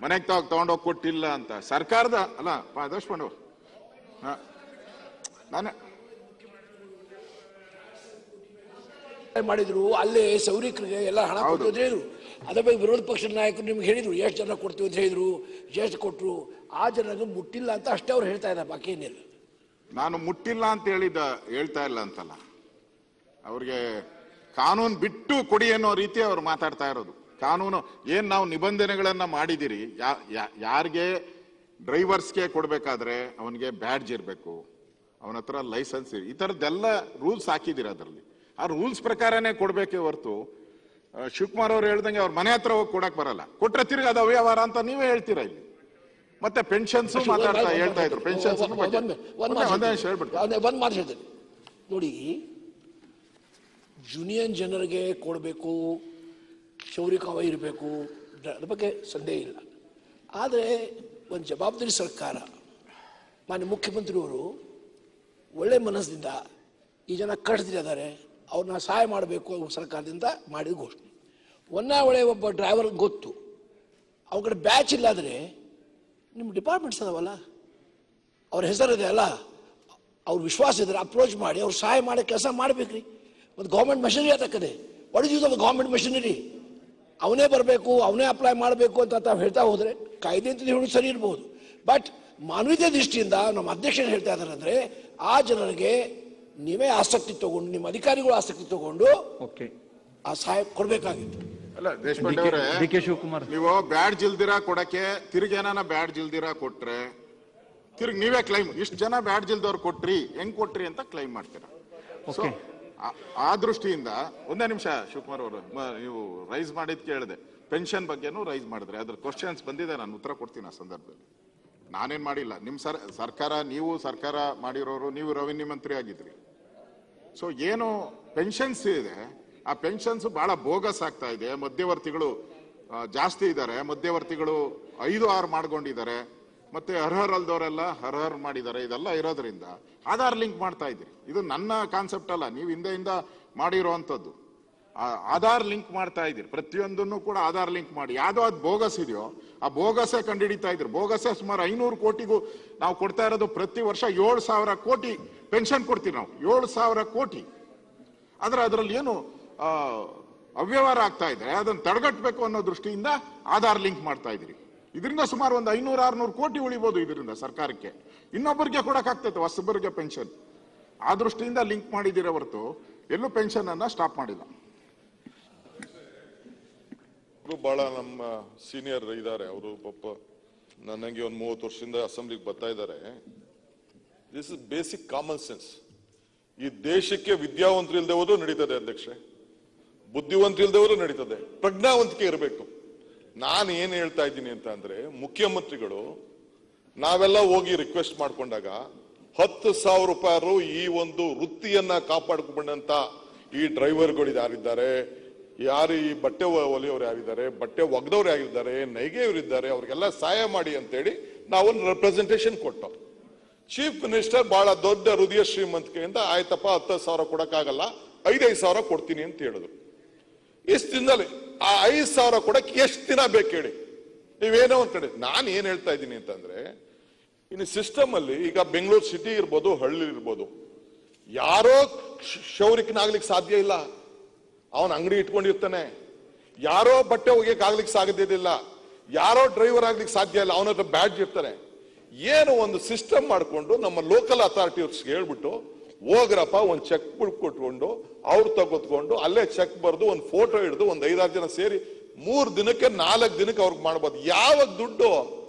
ಮನೆಗೆ ತಗೊಂಡೋಗಿ ಕೊಟ್ಟಿಲ್ಲ ಅಂತ. ಸರ್ಕಾರದ ಅಲ್ಲ ದೇಶಪಾಂಡೆ ನಾನು ಮಾಡಿದ್ರು, ಅಲ್ಲೇ ಸೌರಿಕರಿಗೆ ಎಲ್ಲ ಹಣ ಕೊಟ್ಟು ಹೇಳಿದ್ರು. ಅದ್ರ ಬಗ್ಗೆ ವಿರೋಧ ಪಕ್ಷದ ನಾಯಕರು ನಿಮ್ಗೆ ಹೇಳಿದ್ರು ಎಷ್ಟು ಜನ ಕೊಡ್ತೀವಿ ಅಂತ ಹೇಳಿದ್ರು, ಎಷ್ಟು ಕೊಟ್ಟರು, ಆ ಜನರಿಗೆ ಮುಟ್ಟಿಲ್ಲ ಅಂತ ಅಷ್ಟೇ ಅವ್ರು ಹೇಳ್ತಾ ಇದ್ದಾರೆ, ಬಾಕಿ ಏನಿಲ್ಲ. ನಾನು ಮುಟ್ಟಿಲ್ಲ ಅಂತ ಹೇಳ್ತಾ ಇಲ್ಲ ಅಂತಲ್ಲ, ಅವ್ರಿಗೆ ಕಾನೂನು ಬಿಟ್ಟು ಕೊಡಿ ಅನ್ನೋ ರೀತಿ ಅವ್ರು ಮಾತಾಡ್ತಾ ಇರೋದು. ಕಾನೂನು ಏನ್ ನಾವು ನಿಬಂಧನೆಗಳನ್ನ ಮಾಡಿದಿರಿ, ಯಾರಿಗೆ ಡ್ರೈವರ್ಸ್ಗೆ ಕೊಡ್ಬೇಕಾದ್ರೆ ಅವನಿಗೆ ಬ್ಯಾಡ್ಜ್ ಇರಬೇಕು, ಅವನ ಹತ್ರ ಲೈಸೆನ್ಸ್ ಈ ತರದ್ದೆಲ್ಲ ರೂಲ್ಸ್ ಹಾಕಿದಿರ. ಅದರಲ್ಲಿ ಆ ರೂಲ್ಸ್ ಪ್ರಕಾರನೇ ಕೊಡ್ಬೇಕೇ ಹೊರತು ಶಿವಕುಮಾರ್ ಅವ್ರು ಹೇಳ್ದಂಗೆ ಅವ್ರ ಮನೆ ಹತ್ರ ಹೋಗಿ ಕೊಡಕ್ ಬರಲ್ಲ. ಕೊಟ್ರೆ ತಿರ್ಗಿ ಅದು ಅವ್ಯವಹಾರ ಅಂತ ನೀವೇ ಹೇಳ್ತೀರಾ ಇಲ್ಲಿ. ಮತ್ತೆ ಪೆನ್ಷನ್ಸ್ ಹೇಳ್ತಾ ಇದ್ರು, ಪೆನ್ಷನ್ಸ್ ಒಂದ್ ಮಾತು ಹೇಳ್ತೇನೆ ನೋಡಿ, ಜೂನಿಯರ್ ಜನರಿಗೆ ಕೊಡಬೇಕು, ಶೌರಿಕವ ಇರಬೇಕು, ಅದ್ರ ಬಗ್ಗೆ ಸಂದೇಹ ಇಲ್ಲ. ಆದರೆ ಒಂದು ಜವಾಬ್ದಾರಿ ಸರ್ಕಾರ, ಮಾನ್ಯ ಮುಖ್ಯಮಂತ್ರಿಯವರು ಒಳ್ಳೆ ಮನಸ್ಸಿನಿಂದ ಈ ಜನ ಕಷ್ಟದಿದ್ದಾರೆ, ಅವ್ರನ್ನ ಸಹಾಯ ಮಾಡಬೇಕು ಸರ್ಕಾರದಿಂದ ಮಾಡಿದ ಘೋಷಣೆ. ಹೊನ್ನಾವಳೆ ಒಬ್ಬ ಡ್ರೈವರ್ ಗೊತ್ತು, ಅವ್ರ ಕಡೆ ಬ್ಯಾಚ್ ಇಲ್ಲಾದರೆ ನಿಮ್ಮ ಡಿಪಾರ್ಟ್ಮೆಂಟ್ಸ್ ಅದಾವಲ್ಲ, ಅವ್ರ ಹೆಸರಿದೆ ಅಲ್ಲ, ಅವ್ರ ವಿಶ್ವಾಸ ಇದ್ರೆ ಅಪ್ರೋಚ್ ಮಾಡಿ ಅವ್ರು ಸಹಾಯ ಮಾಡೋ ಕೆಲಸ ಮಾಡ್ಬೇಕ್ರಿ. ಮತ್ತು ಗೌರ್ಮೆಂಟ್ ಮೆಷಿನರಿ ಅದಕ್ಕದೆ, what is use of government machinery? ಅವನೇ ಬರಬೇಕು, ಅವನೇ ಅಪ್ಲೈ ಮಾಡಬೇಕು ಅಂತ ತಾವು ಹೇಳ್ತಾ ಹೋದ್ರೆ ಕಾಯ್ದೆ ಅಂತ ಹೇಳೋದು ಸರಿ ಇರ್ಬೋದು. ಬಟ್ ಮಾನವೀಯತೆ ದೃಷ್ಟಿಯಿಂದ ನಮ್ಮ ಅಧ್ಯಕ್ಷರು ಹೇಳ್ತಾ ಇದ್ದಾರೆ ಅಂದ್ರೆ ಆ ಜನರಿಗೆ ನೀವೇ ಆಸಕ್ತಿ ತಗೊಂಡು, ನಿಮ್ಮ ಅಧಿಕಾರಿಗಳು ಆಸಕ್ತಿ ತಗೊಂಡು ಓಕೆ ಆ ಸಹಾಯ ಕೊಡಬೇಕಾಗಿತ್ತು. ಅಲ್ಲ ದೇಶಪಾಂಡೆ ಅವರೇ, ಡಿ ಕೆ ಶಿವಕುಮಾರ್ ನೀವು ಬ್ಯಾಡ್ಜ್ ಇಲ್ದಿರಾ ಕೊಡಕ್ಕೆ ತಿರ್ಗೇನ ಬ್ಯಾಡ್ಜ್ ಇಲ್ದಿರಾ ಕೊಟ್ರೆ ತಿರ್ಗಿ ನೀವೇ ಕ್ಲೈಮ್, ಇಷ್ಟು ಜನ ಬ್ಯಾಡ್ಜ್ ಇಲ್ದವ್ರು ಕೊಟ್ರಿ, ಹೆಂಗ್ ಕೊಟ್ರಿ ಅಂತ ಕ್ಲೈಮ್ ಮಾಡ್ತೀರಾ. ಸೊ ಆ ದೃಷ್ಟಿಯಿಂದ ಒಂದೇ ನಿಮಿಷ ಶಿವಕುಮಾರ್ ಅವರು, ನೀವು ರೈಸ್ ಮಾಡಿದ್ ಕೇಳಿದೆ, ಪೆನ್ಷನ್ ಬಗ್ಗೆನೂ ರೈಸ್ ಮಾಡಿದ್ರೆ ಅದ್ರ ಕ್ವಶನ್ಸ್ ಬಂದಿದೆ, ನಾನು ಉತ್ತರ ಕೊಡ್ತೀನಿ ಆ ಸಂದರ್ಭದಲ್ಲಿ. ನಾನೇನ್ ಮಾಡಿಲ್ಲ, ನಿಮ್ ಸರ್ಕಾರ, ನೀವು ಸರ್ಕಾರ ಮಾಡಿರೋರು, ನೀವು ರೆವಿನ್ಯೂ ಮಂತ್ರಿ ಆಗಿದ್ರಿ. ಸೊ ಏನು ಪೆನ್ಷನ್ಸ್ ಇದೆ, ಆ ಪೆನ್ಷನ್ಸ್ ಬಹಳ ಬೋಗಸ್ ಆಗ್ತಾ ಇದೆ. ಮಧ್ಯವರ್ತಿಗಳು ಜಾಸ್ತಿ ಇದ್ದಾರೆ, ಮಧ್ಯವರ್ತಿಗಳು 5-6 ಮಾಡ್ಕೊಂಡಿದ್ದಾರೆ, ಮತ್ತೆ ಅರ್ಹರಲ್ದವರೆಲ್ಲ ಅರ್ಹರ್ ಮಾಡಿದ್ದಾರೆ. ಇದೆಲ್ಲ ಇರೋದ್ರಿಂದ ಆಧಾರ್ ಲಿಂಕ್ ಮಾಡ್ತಾ ಇದ್ದೀರಿ. ಇದು ನನ್ನ ಕಾನ್ಸೆಪ್ಟ್ ಅಲ್ಲ, ನೀವು ಹಿಂದೆಯಿಂದ ಮಾಡಿರೋವಂಥದ್ದು. ಆಧಾರ್ ಲಿಂಕ್ ಮಾಡ್ತಾ ಇದ್ದೀರಿ, ಪ್ರತಿಯೊಂದನ್ನು ಕೂಡ ಆಧಾರ್ ಲಿಂಕ್ ಮಾಡಿ. ಯಾವ್ದೋ ಅದು ಬೋಗಸ್ ಇದೆಯೋ ಆ ಬೋಗಸೇ ಕಂಡುಹಿಡಿತಾ ಇದ್ರಿ. ಬೋಗಸೇ ಸುಮಾರು 500 ಕೋಟಿಗೂ ನಾವು ಕೊಡ್ತಾ ಇರೋದು. ಪ್ರತಿ ವರ್ಷ 7,000 ಕೋಟಿ ಪೆನ್ಷನ್ ಕೊಡ್ತೀವಿ ನಾವು, 7,000 ಕೋಟಿ. ಆದ್ರೆ ಅದರಲ್ಲಿ ಏನು ಅವ್ಯವಹಾರ ಆಗ್ತಾ ಇದೆ, ಅದನ್ನು ತಡೆಗಟ್ಟಬೇಕು ಅನ್ನೋ ದೃಷ್ಟಿಯಿಂದ ಆಧಾರ್ ಲಿಂಕ್ ಮಾಡ್ತಾ ಇದ್ರಿ. ಇದರಿಂದ ಸುಮಾರು ಒಂದು 500-600 ಕೋಟಿ ಉಳಿಬಹುದು ಇದರಿಂದ ಸರ್ಕಾರಕ್ಕೆ. ಇನ್ನೊಬ್ಬರಿಗೆ ಕೊಡಕ್ಕಾಗ್ತೈತೆ, ಹೊಸಬರಿಗೆ ಪೆನ್ಷನ್. ಆ ದೃಷ್ಟಿಯಿಂದ ಲಿಂಕ್ ಮಾಡಿದಿರ ಹೊರತು ಎಲ್ಲೂ ಪೆನ್ಷನ್ ಅನ್ನ ಸ್ಟಾಪ್ ಮಾಡಿಲ್ಲ. ಬಹಳ ನಮ್ಮ ಸೀನಿಯರ್ ಇದ್ದಾರೆ ಅವರು, ಪಾಪ ನನಗೆ ಒಂದು 30 ವರ್ಷದಿಂದ ಅಸೆಂಬ್ಲಿಗೆ ಬರ್ತಾ ಇದ್ದಾರೆ. This is basic common sense. ಈ ದೇಶಕ್ಕೆ ವಿದ್ಯಾವಂತರು ಇಲ್ಲದೆ ಹೋದ್ರು ನಡೀತದೆ ಅಧ್ಯಕ್ಷೆ, ಬುದ್ಧಿವಂತರು ಇಲ್ಲದೆ ಹೋದ್ರು ನಡೀತದೆ, ಪ್ರಜ್ಞಾವಂತಿಕೆ ಇರಬೇಕು. ನಾನು ಏನ್ ಹೇಳ್ತಾ ಇದ್ದೀನಿ ಅಂತ ಅಂದ್ರೆ, ಮುಖ್ಯಮಂತ್ರಿಗಳು ನಾವೆಲ್ಲ ಹೋಗಿ ರಿಕ್ವೆಸ್ಟ್ ಮಾಡ್ಕೊಂಡಾಗ 10,000 ರೂಪಾಯಿ ಈ ಒಂದು ವೃತ್ತಿಯನ್ನ ಕಾಪಾಡ್ಕೊಂಡಂತ ಈ ಡ್ರೈವರ್ಗಳು ಯಾರಿದ್ದಾರೆ, ಯಾರು ಈ ಬಟ್ಟೆ ಒಲೆಯವರು ಯಾರಿದ್ದಾರೆ, ಬಟ್ಟೆ ಒಗ್ದವ್ರು ಯಾರಿದ್ದಾರೆ, ನೈಗೆಯವರಿದ್ದಾರೆ, ಅವ್ರಿಗೆಲ್ಲ ಸಹಾಯ ಮಾಡಿ ಅಂತೇಳಿ ನಾವೊಂದು ರೆಪ್ರೆಸೆಂಟೇಷನ್ ಕೊಟ್ಟು, ಚೀಫ್ ಮಿನಿಸ್ಟರ್ ಬಹಳ ದೊಡ್ಡ ಹೃದಯ ಶ್ರೀಮಂತಿಕೆಯಿಂದ ಆಯ್ತಪ್ಪ 10,000 ಕೊಡಕ್ಕಾಗಲ್ಲ, 5,000 ಕೊಡ್ತೀನಿ ಅಂತ ಹೇಳಿದ್ರು. ಇಷ್ಟು ದಿನದಲ್ಲಿ ಆ 5,000 ಕೊಡಕ್ಕೆ ಎಷ್ಟು ದಿನ ಬೇಕು ಹೇಳಿ? ನೀವೇನೋ ಒಂದ್ ಕಡೆ ನಾನು ಏನ್ ಹೇಳ್ತಾ ಇದ್ದೀನಿ ಅಂತಂದ್ರೆ, ಇನ್ನು ಸಿಸ್ಟಮ್ ಅಲ್ಲಿ ಈಗ ಬೆಂಗಳೂರು ಸಿಟಿ ಇರ್ಬೋದು, ಹಳ್ಳಿ ಇರ್ಬೋದು, ಯಾರೋ ಕ್ಷೌರಿಕನಾಗ್ಲಿಕ್ಕೆ ಸಾಧ್ಯ ಇಲ್ಲ. ಅವನ್ ಅಂಗಡಿ ಇಟ್ಕೊಂಡಿರ್ತಾನೆ, ಯಾರೋ ಬಟ್ಟೆ ಒಗೆಯಕ್ಕೆ ಆಗ್ಲಿಕ್ಕೆ ಸಾಧ್ಯದಿಲ್ಲ, ಯಾರೋ ಡ್ರೈವರ್ ಆಗ್ಲಿಕ್ಕೆ ಸಾಧ್ಯ ಇಲ್ಲ, ಅವನ ಹತ್ರ ಬ್ಯಾಡ್ಜ್ ಇರ್ತಾನೆ. ಏನು ಒಂದು ಸಿಸ್ಟಮ್ ಮಾಡ್ಕೊಂಡು ನಮ್ಮ ಲೋಕಲ್ ಅಥಾರಿಟೀಸ್ಗೆ ಹೇಳ್ಬಿಟ್ಟು, ಹೋಗ್ರಪ್ಪ ಒಂದ್ ಚೆಕ್ ಬುಕ್ ಕೊಟ್ಕೊಂಡು ಅವ್ರು ತಗೊತ್ಕೊಂಡು ಅಲ್ಲೇ ಚೆಕ್ ಬರ್ದು ಒಂದು ಫೋಟೋ ಹಿಡಿದು ಒಂದು 5-6 ಜನ ಸೇರಿ 3 ದಿನಕ್ಕೆ 4 ದಿನಕ್ಕೆ ಅವ್ರಿಗೆ ಮಾಡ್ಬೋದು. ಯಾವಾಗ ದುಡ್ಡು?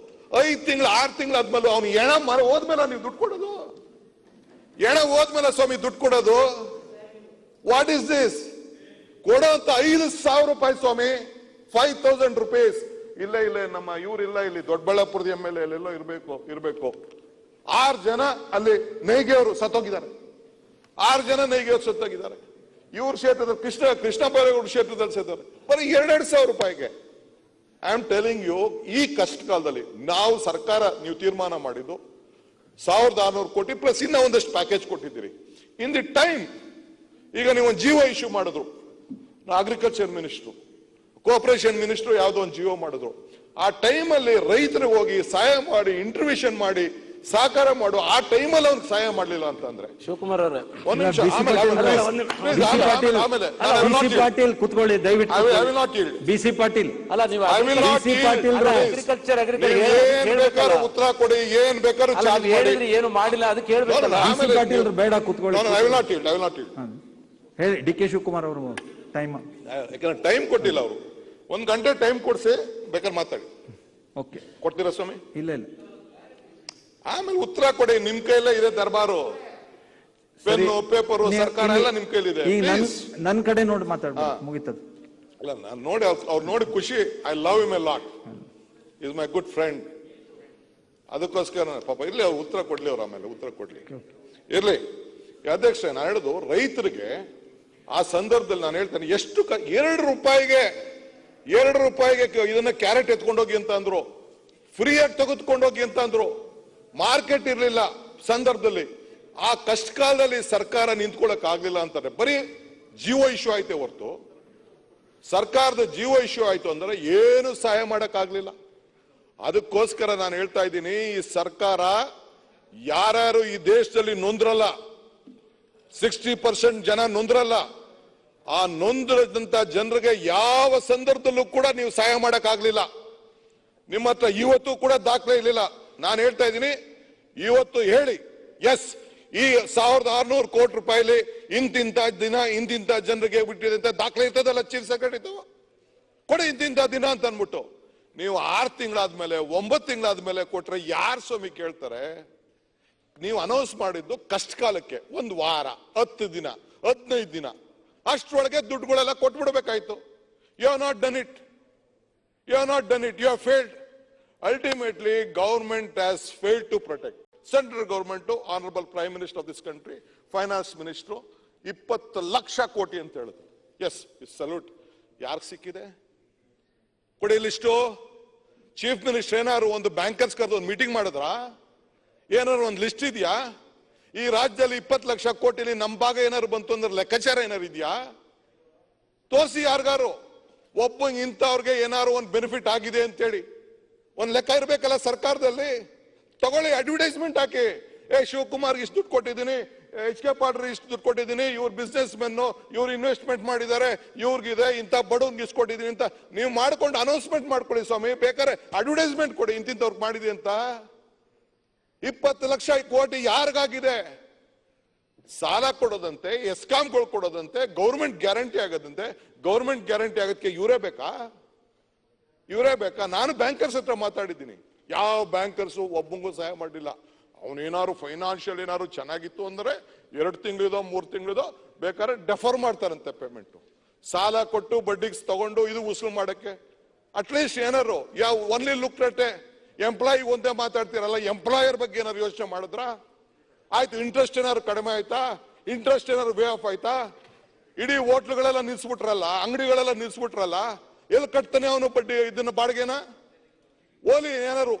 5 ತಿಂಗಳು 6 ತಿಂಗಳು ಆದ್ಮೇಲೆ ಅವ್ನು ಎಣ ಹೋದ್ಮೇಲೆ ನೀವು ದುಡ್ಡು ಕೊಡೋದು? ಎಣ ಹೋದ್ಮೇಲೆ ಸ್ವಾಮಿ ದುಡ್ಡು ಕೊಡೋದು? What is this? ಕೊಡೋಂತ 5,000 ರೂಪಾಯಿ ಸ್ವಾಮಿ, 5,000 ರುಪೀಸ್. ಇಲ್ಲ ನಮ್ಮ ಇವ್ರಿಲ್ಲ, ಇಲ್ಲಿ ದೊಡ್ಡಬಳ್ಳಾಪುರದ MLA ಎಲ್ಲೆಲ್ಲೋ ಇರ್ಬೇಕು 6 ಜನ ಅಲ್ಲಿ ನೇಯ್ಗೆಯವರು ಸತ್ತೋಗಿದ್ದಾರೆ, 6 ಜನ ನೇಯ್ಗೆಯವರು ಸತ್ತೋಗಿದ್ದಾರೆ. ಇವ್ರ ಕ್ಷೇತ್ರದಲ್ಲಿ ಕೃಷ್ಣ ಬೈರೇಗೌಡ ಕ್ಷೇತ್ರದಲ್ಲಿ ಸತ್ತೋರು ಬರೀ 2,000 ರೂಪಾಯಿಗೆ. ಐ ಆಮ್ ಟೆಲಿಂಗ್ ಯು, ಈ ಕಷ್ಟ ಕಾಲದಲ್ಲಿ ನಾವು ಸರ್ಕಾರ, ನೀವು ತೀರ್ಮಾನ ಮಾಡಿದ್ದು 1,600 ಕೋಟಿ ಪ್ಲಸ್ ಇನ್ನ ಒಂದಷ್ಟು ಪ್ಯಾಕೇಜ್ ಕೊಟ್ಟಿದ್ದೀರಿ. ಇನ್ ದಿ ಟೈಮ್ ಈಗ ನೀವು ಒಂದು ಜಿಯೋ ಇಶ್ಯೂ ಮಾಡಿದ್ರು, ಅಗ್ರಿಕಲ್ಚರ್ ಮಿನಿಸ್ಟ್ರು, ಕೋಆಪರೇಷನ್ ಮಿನಿಸ್ಟ್ರು ಯಾವುದೋ ಒಂದು ಜಿಯೋ ಮಾಡಿದ್ರು. ಆ ಟೈಮಲ್ಲಿ ರೈತರಿಗೆ ಹೋಗಿ ಸಹಾಯ ಮಾಡಿ, ಇಂಟರ್ವ್ಯೂಷನ್ ಮಾಡಿ, ಸಹಕಾರ ಮಾಡು. ಆ ಟೈಮಲ್ಲಿ ಅವ್ನಿಗೆ ಸಹಾಯ ಮಾಡ್ಲಿಲ್ಲ ಅಂತಂದ್ರೆ ಶಿವಕುಮಾರ್ ಅವರೇ, ಒಂದ್ ನಿಮಿಷ, ಆಮೇಲೆ ಪಾಟೀಲ್ ಕುತ್ಕೊಳ್ಳಿ ದಯವಿಟ್ಟು. ಬಿಸಿ ಪಾಟೀಲ್ ಅಲ್ಲ ನೀವು ಅಗ್ರಿಕಲ್ಚರ್ ಏನ್ ಬೇಕಾದ್ರೂ ಉತ್ತರ ಕೊಡಿ, ಏನ್ ಬೇಕಾದ್ರೂ ಚಾರ್ಜ್ ಮಾಡಿ. ಹೇಳಿದ್ರಿ ಏನು ಮಾಡಿಲ್ಲ, ಅದಕ್ಕೆ ಹೇಳ್ಬೇಕಲ್ಲ. ಪಾಟೀಲ್ ಬೇಡ ಕುತ್ಕೊಳ್ಳಿ. I will not yield. ಹೇಳಿ ಡಿ ಕೆ ಶಿವಕುಮಾರ್ ಅವರು ಟೈಮ್, ಯಾಕಂದ್ರೆ ಟೈಮ್ ಕೊಟ್ಟಿಲ್ಲ ಅವರು. 1 ಗಂಟೆ ಟೈಮ್ ಕೊಡ್ಸಿ ಬೇಕಾದ್ರೆ ಮಾತಾಡಿ. ಓಕೆ ಕೊಡ್ತೀರಾ ಸ್ವಾಮಿ? ಇಲ್ಲ ಆಮೇಲೆ ಉತ್ತರ ಕೊಡಿ. ನಿಮ್ ಕೈಯಲ್ಲೇ ಇದೆ ದರ್ಬಾರು, ಪೆನ್ನು ಪೇಪರು, ಸರ್ಕಾರ ಎಲ್ಲ ನಿಮ್ ಕೈಲಿದೆ. ಈಗ ನನ್ ಕಡೆ ನೋಡಿ ಮಾತಾಡ್ಬೋದು, ಮುಗಿತದ. ಅಲ್ಲ ನಾನು ನೋಡಿ ಅವ್ರು ನೋಡಿ ಖುಷಿ. I love him A lot, is my good friend. ಅದಕ್ಕೋಸ್ಕರ ಪಾಪ ಇರ್ಲಿ, ಅವ್ರು ಉತ್ತರ ಕೊಡ್ಲಿ, ಅವ್ರು ಆಮೇಲೆ ಉತ್ತರ ಕೊಡ್ಲಿ, ಇರ್ಲಿ. ಅಧ್ಯಕ್ಷ, ನಾನು ಹೇಳುದು ರೈತರಿಗೆ ಆ ಸಂದರ್ಭದಲ್ಲಿ ನಾನು ಹೇಳ್ತೇನೆ, ಎಷ್ಟು 2 ರೂಪಾಯಿಗೆ ಇದನ್ನ ಕ್ಯಾರೆಟ್ ಎತ್ಕೊಂಡೋಗಿ ಅಂತ ಅಂದ್ರು, ಫ್ರೀಯಾಗಿ ತೆಗೆದುಕೊಂಡೋಗಿ ಅಂತ ಅಂದ್ರು. ಮಾರ್ಕೆಟ್ ಇರ್ಲಿಲ್ಲ ಸಂದರ್ಭದಲ್ಲಿ. ಆ ಕಷ್ಟ ಕಾಲದಲ್ಲಿ ಸರ್ಕಾರ ನಿಂತ್ಕೊಳ್ಳಕ್ ಆಗ್ಲಿಲ್ಲ ಅಂತಾರೆ. ಬರೀ ಜಿಯೋ ಇಶ್ಯೂ ಆಯ್ತೆ ಹೊರತು, ಸರ್ಕಾರದ ಜಿಯೋ ಇಶ್ಯೂ ಆಯ್ತು ಅಂದ್ರೆ ಏನು ಸಹಾಯ ಮಾಡಕ್ ಆಗ್ಲಿಲ್ಲ. ಅದಕ್ಕೋಸ್ಕರ ನಾನು ಹೇಳ್ತಾ ಇದ್ದೀನಿ, ಈ ಸರ್ಕಾರ ಯಾರ್ಯಾರು ಈ ದೇಶದಲ್ಲಿ ನೊಂದ್ರಲ್ಲ, 60% ಜನ ನೊಂದ್ರಲ್ಲ, ಆ ನೊಂದಿದಂತ ಜನರಿಗೆ ಯಾವ ಸಂದರ್ಭದಲ್ಲೂ ಕೂಡ ನೀವು ಸಹಾಯ ಮಾಡಕ್ ಆಗ್ಲಿಲ್ಲ. ನಿಮ್ಮ ಹತ್ರ ಇವತ್ತು ಕೂಡ ದಾಖಲೆ ಇರಲಿಲ್ಲ. ನಾನು ಹೇಳ್ತಾ ಇದ್ದೀನಿ, ಇವತ್ತು ಹೇಳಿ, ಎಸ್ ಈ 1600 ಕೋಟಿ ರೂಪಾಯಿಲಿ ಇಂತಿಂತ ದಿನ ಇಂತಿಂತ ಜನರಿಗೆ ಬಿಟ್ಟಿದೆ ಅಂತ ದಾಖಲೆ ಇರ್ತದಲ್ಲ, ಚೀಫ್ ಸೆಕ್ರೆಟರಿ ಕೊಡಿ ಇಂತಿಂತ ದಿನ ಅಂತ ಅನ್ಬಿಟ್ಟು. ನೀವು 6 ತಿಂಗಳಾದ್ಮೇಲೆ 9 ತಿಂಗಳಾದ್ಮೇಲೆ ಕೊಟ್ರೆ ಯಾರು ಸ್ವಾಮಿ ಕೇಳ್ತಾರೆ? ನೀವು ಅನೌನ್ಸ್ ಮಾಡಿದ್ದು ಕಷ್ಟ ಕಾಲಕ್ಕೆ 1 ವಾರ, 10 ದಿನ, 15 ದಿನ, ಅಷ್ಟರೊಳಗೆ ದುಡ್ಡುಗಳೆಲ್ಲ ಕೊಟ್ಬಿಡ್ಬೇಕಾಯ್ತು. You have not done it. You have not done it. You have failed. Ultimately, government has failed to protect. Central government, Honorable Prime Minister of this country, Finance Minister, 20 lakh crore ಅಂತ ಹೇಳಿದ್ರು. Yes, salute. ಯಾರಿಗೆ ಸಿಕ್ಕಿದೆ? ಕೊಡಿ list. Chief minister ಏನಾದ್ರು ಒಂದು bankers ಕರೆದು ಒಂದು meeting ಮಾಡಿದ್ರಾ? ಏನಾದ್ರು ಒಂದು ಲಿಸ್ಟ್ ಇದೆಯಾ? ಈ ರಾಜ್ಯದಲ್ಲಿ 20 ಲಕ್ಷ ಕೋಟಿಲಿ ನಮ್ಮ ಭಾಗ ಏನಾದ್ರು ಬಂತು ಅಂದ್ರೆ ಲೆಕ್ಕಾಚಾರ ಏನಾರು ಇದೆಯಾ? ತೋರಿಸಿ ಯಾರಿಗಾರು. ಒಬ್ಬ ಇಂಥವ್ರಿಗೆ ಏನಾದ್ರು ಒಂದು ಬೆನಿಫಿಟ್ ಆಗಿದೆ ಅಂತೇಳಿ ಒಂದು ಲೆಕ್ಕ ಇರ್ಬೇಕಲ್ಲ ಸರ್ಕಾರದಲ್ಲಿ. ತಗೊಳ್ಳಿ, ಅಡ್ವರ್ಟೈಸ್ಮೆಂಟ್ ಹಾಕಿ. ಶಿವಕುಮಾರ್ಗೆ ಇಷ್ಟು ದುಡ್ಡು ಕೊಟ್ಟಿದ್ದೀನಿ, HK ಪಾಟೀಲ್ ಇಷ್ಟು ದುಡ್ಡು ಕೊಟ್ಟಿದ್ದೀನಿ, ಇವ್ರ ಬಿಸ್ನೆಸ್ ಮೆನ್, ಇವ್ರು ಇನ್ವೆಸ್ಟ್ಮೆಂಟ್ ಮಾಡಿದ್ದಾರೆ, ಇವ್ರಿಗಿದೆ, ಇಂಥ ಬಡವ್ರಿಗೆ ಇಷ್ಟು ಕೊಟ್ಟಿದ್ದೀನಿ ಅಂತ ನೀವು ಮಾಡ್ಕೊಂಡು ಅನೌನ್ಸ್ಮೆಂಟ್ ಮಾಡ್ಕೊಳ್ಳಿ ಸ್ವಾಮಿ. ಬೇಕಾದ್ರೆ ಅಡ್ವರ್ಟೈಸ್ಮೆಂಟ್ ಕೊಡಿ ಇಂತಿಂತವ್ರಿಗೆ ಮಾಡಿದೆ ಅಂತ. 20 ಲಕ್ಷ ಕೋಟಿ ಯಾರಿಗಾಗಿದೆ? ಸಾಲ ಕೊಡೋದಂತೆ, ಎಸ್ಕಾಂಗಳು ಕೊಡೋದಂತೆ, ಗೌರ್ಮೆಂಟ್ ಗ್ಯಾರಂಟಿ ಆಗೋದಂತೆ. ಗೌರ್ಮೆಂಟ್ ಗ್ಯಾರಂಟಿ ಆಗೋದಕ್ಕೆ ಇವರೇ ಬೇಕಾ? ನಾನು ಬ್ಯಾಂಕರ್ಸ್ ಹತ್ರ ಮಾತಾಡಿದ್ದೀನಿ. ಯಾವ ಬ್ಯಾಂಕರ್ಸು ಒಬ್ಬಂಗೂ ಸಹಾಯ ಮಾಡಲಿಲ್ಲ. ಅವನೇನಾದ್ರು ಫೈನಾನ್ಷಿಯಲ್ ಏನಾದ್ರು ಚೆನ್ನಾಗಿತ್ತು ಅಂದ್ರೆ 2 ತಿಂಗಳಿದೋ 3 ತಿಂಗಳಿದೋ ಬೇಕಾದ್ರೆ ಡೆಫರ್ ಮಾಡ್ತಾರಂತೆ ಪೇಮೆಂಟ್. ಸಾಲ ಕೊಟ್ಟು ಬಡ್ಡಿಗೆ ತಗೊಂಡು ಇದು ಉಸುಲು ಮಾಡಕ್ಕೆ ಅಟ್ಲೀಸ್ಟ್ ಏನಾರು ಯಾವ ಒನ್ಲಿ ಲುಕ್ ಅಟ್ ಎಂಪ್ಲಾಯಿ ಒಂದೇ ಮಾತಾಡ್ತಿರಲ್ಲ, ಎಂಪ್ಲಾಯರ್ ಬಗ್ಗೆ ಏನಾದ್ರು ಯೋಚನೆ ಮಾಡಿದ್ರಾ? ಆಯ್ತು, ಇಂಟ್ರೆಸ್ಟ್ ಏನಾದ್ರು ಕಡಿಮೆ ಆಯ್ತಾ? ಇಂಟ್ರೆಸ್ಟ್ ಏನಾದ್ರು ವೇ ಆಫ್ ಆಯ್ತಾ? ಇಡೀ ಹೋಟ್ಲುಗಳೆಲ್ಲ ನಿಲ್ಸ್ಬಿಟ್ರಲ್ಲ, ಅಂಗಡಿಗಳೆಲ್ಲ ನಿಲ್ಸ್ಬಿಟ್ರಲ್ಲ, ಎಲ್ಲಿ ಕಟ್ತಾನೆ ಅವನು ಬಡ್ಡಿ ಇದನ್ನ ಬಾಡಿಗೆನ? ಓಲಿ ಏನಾರು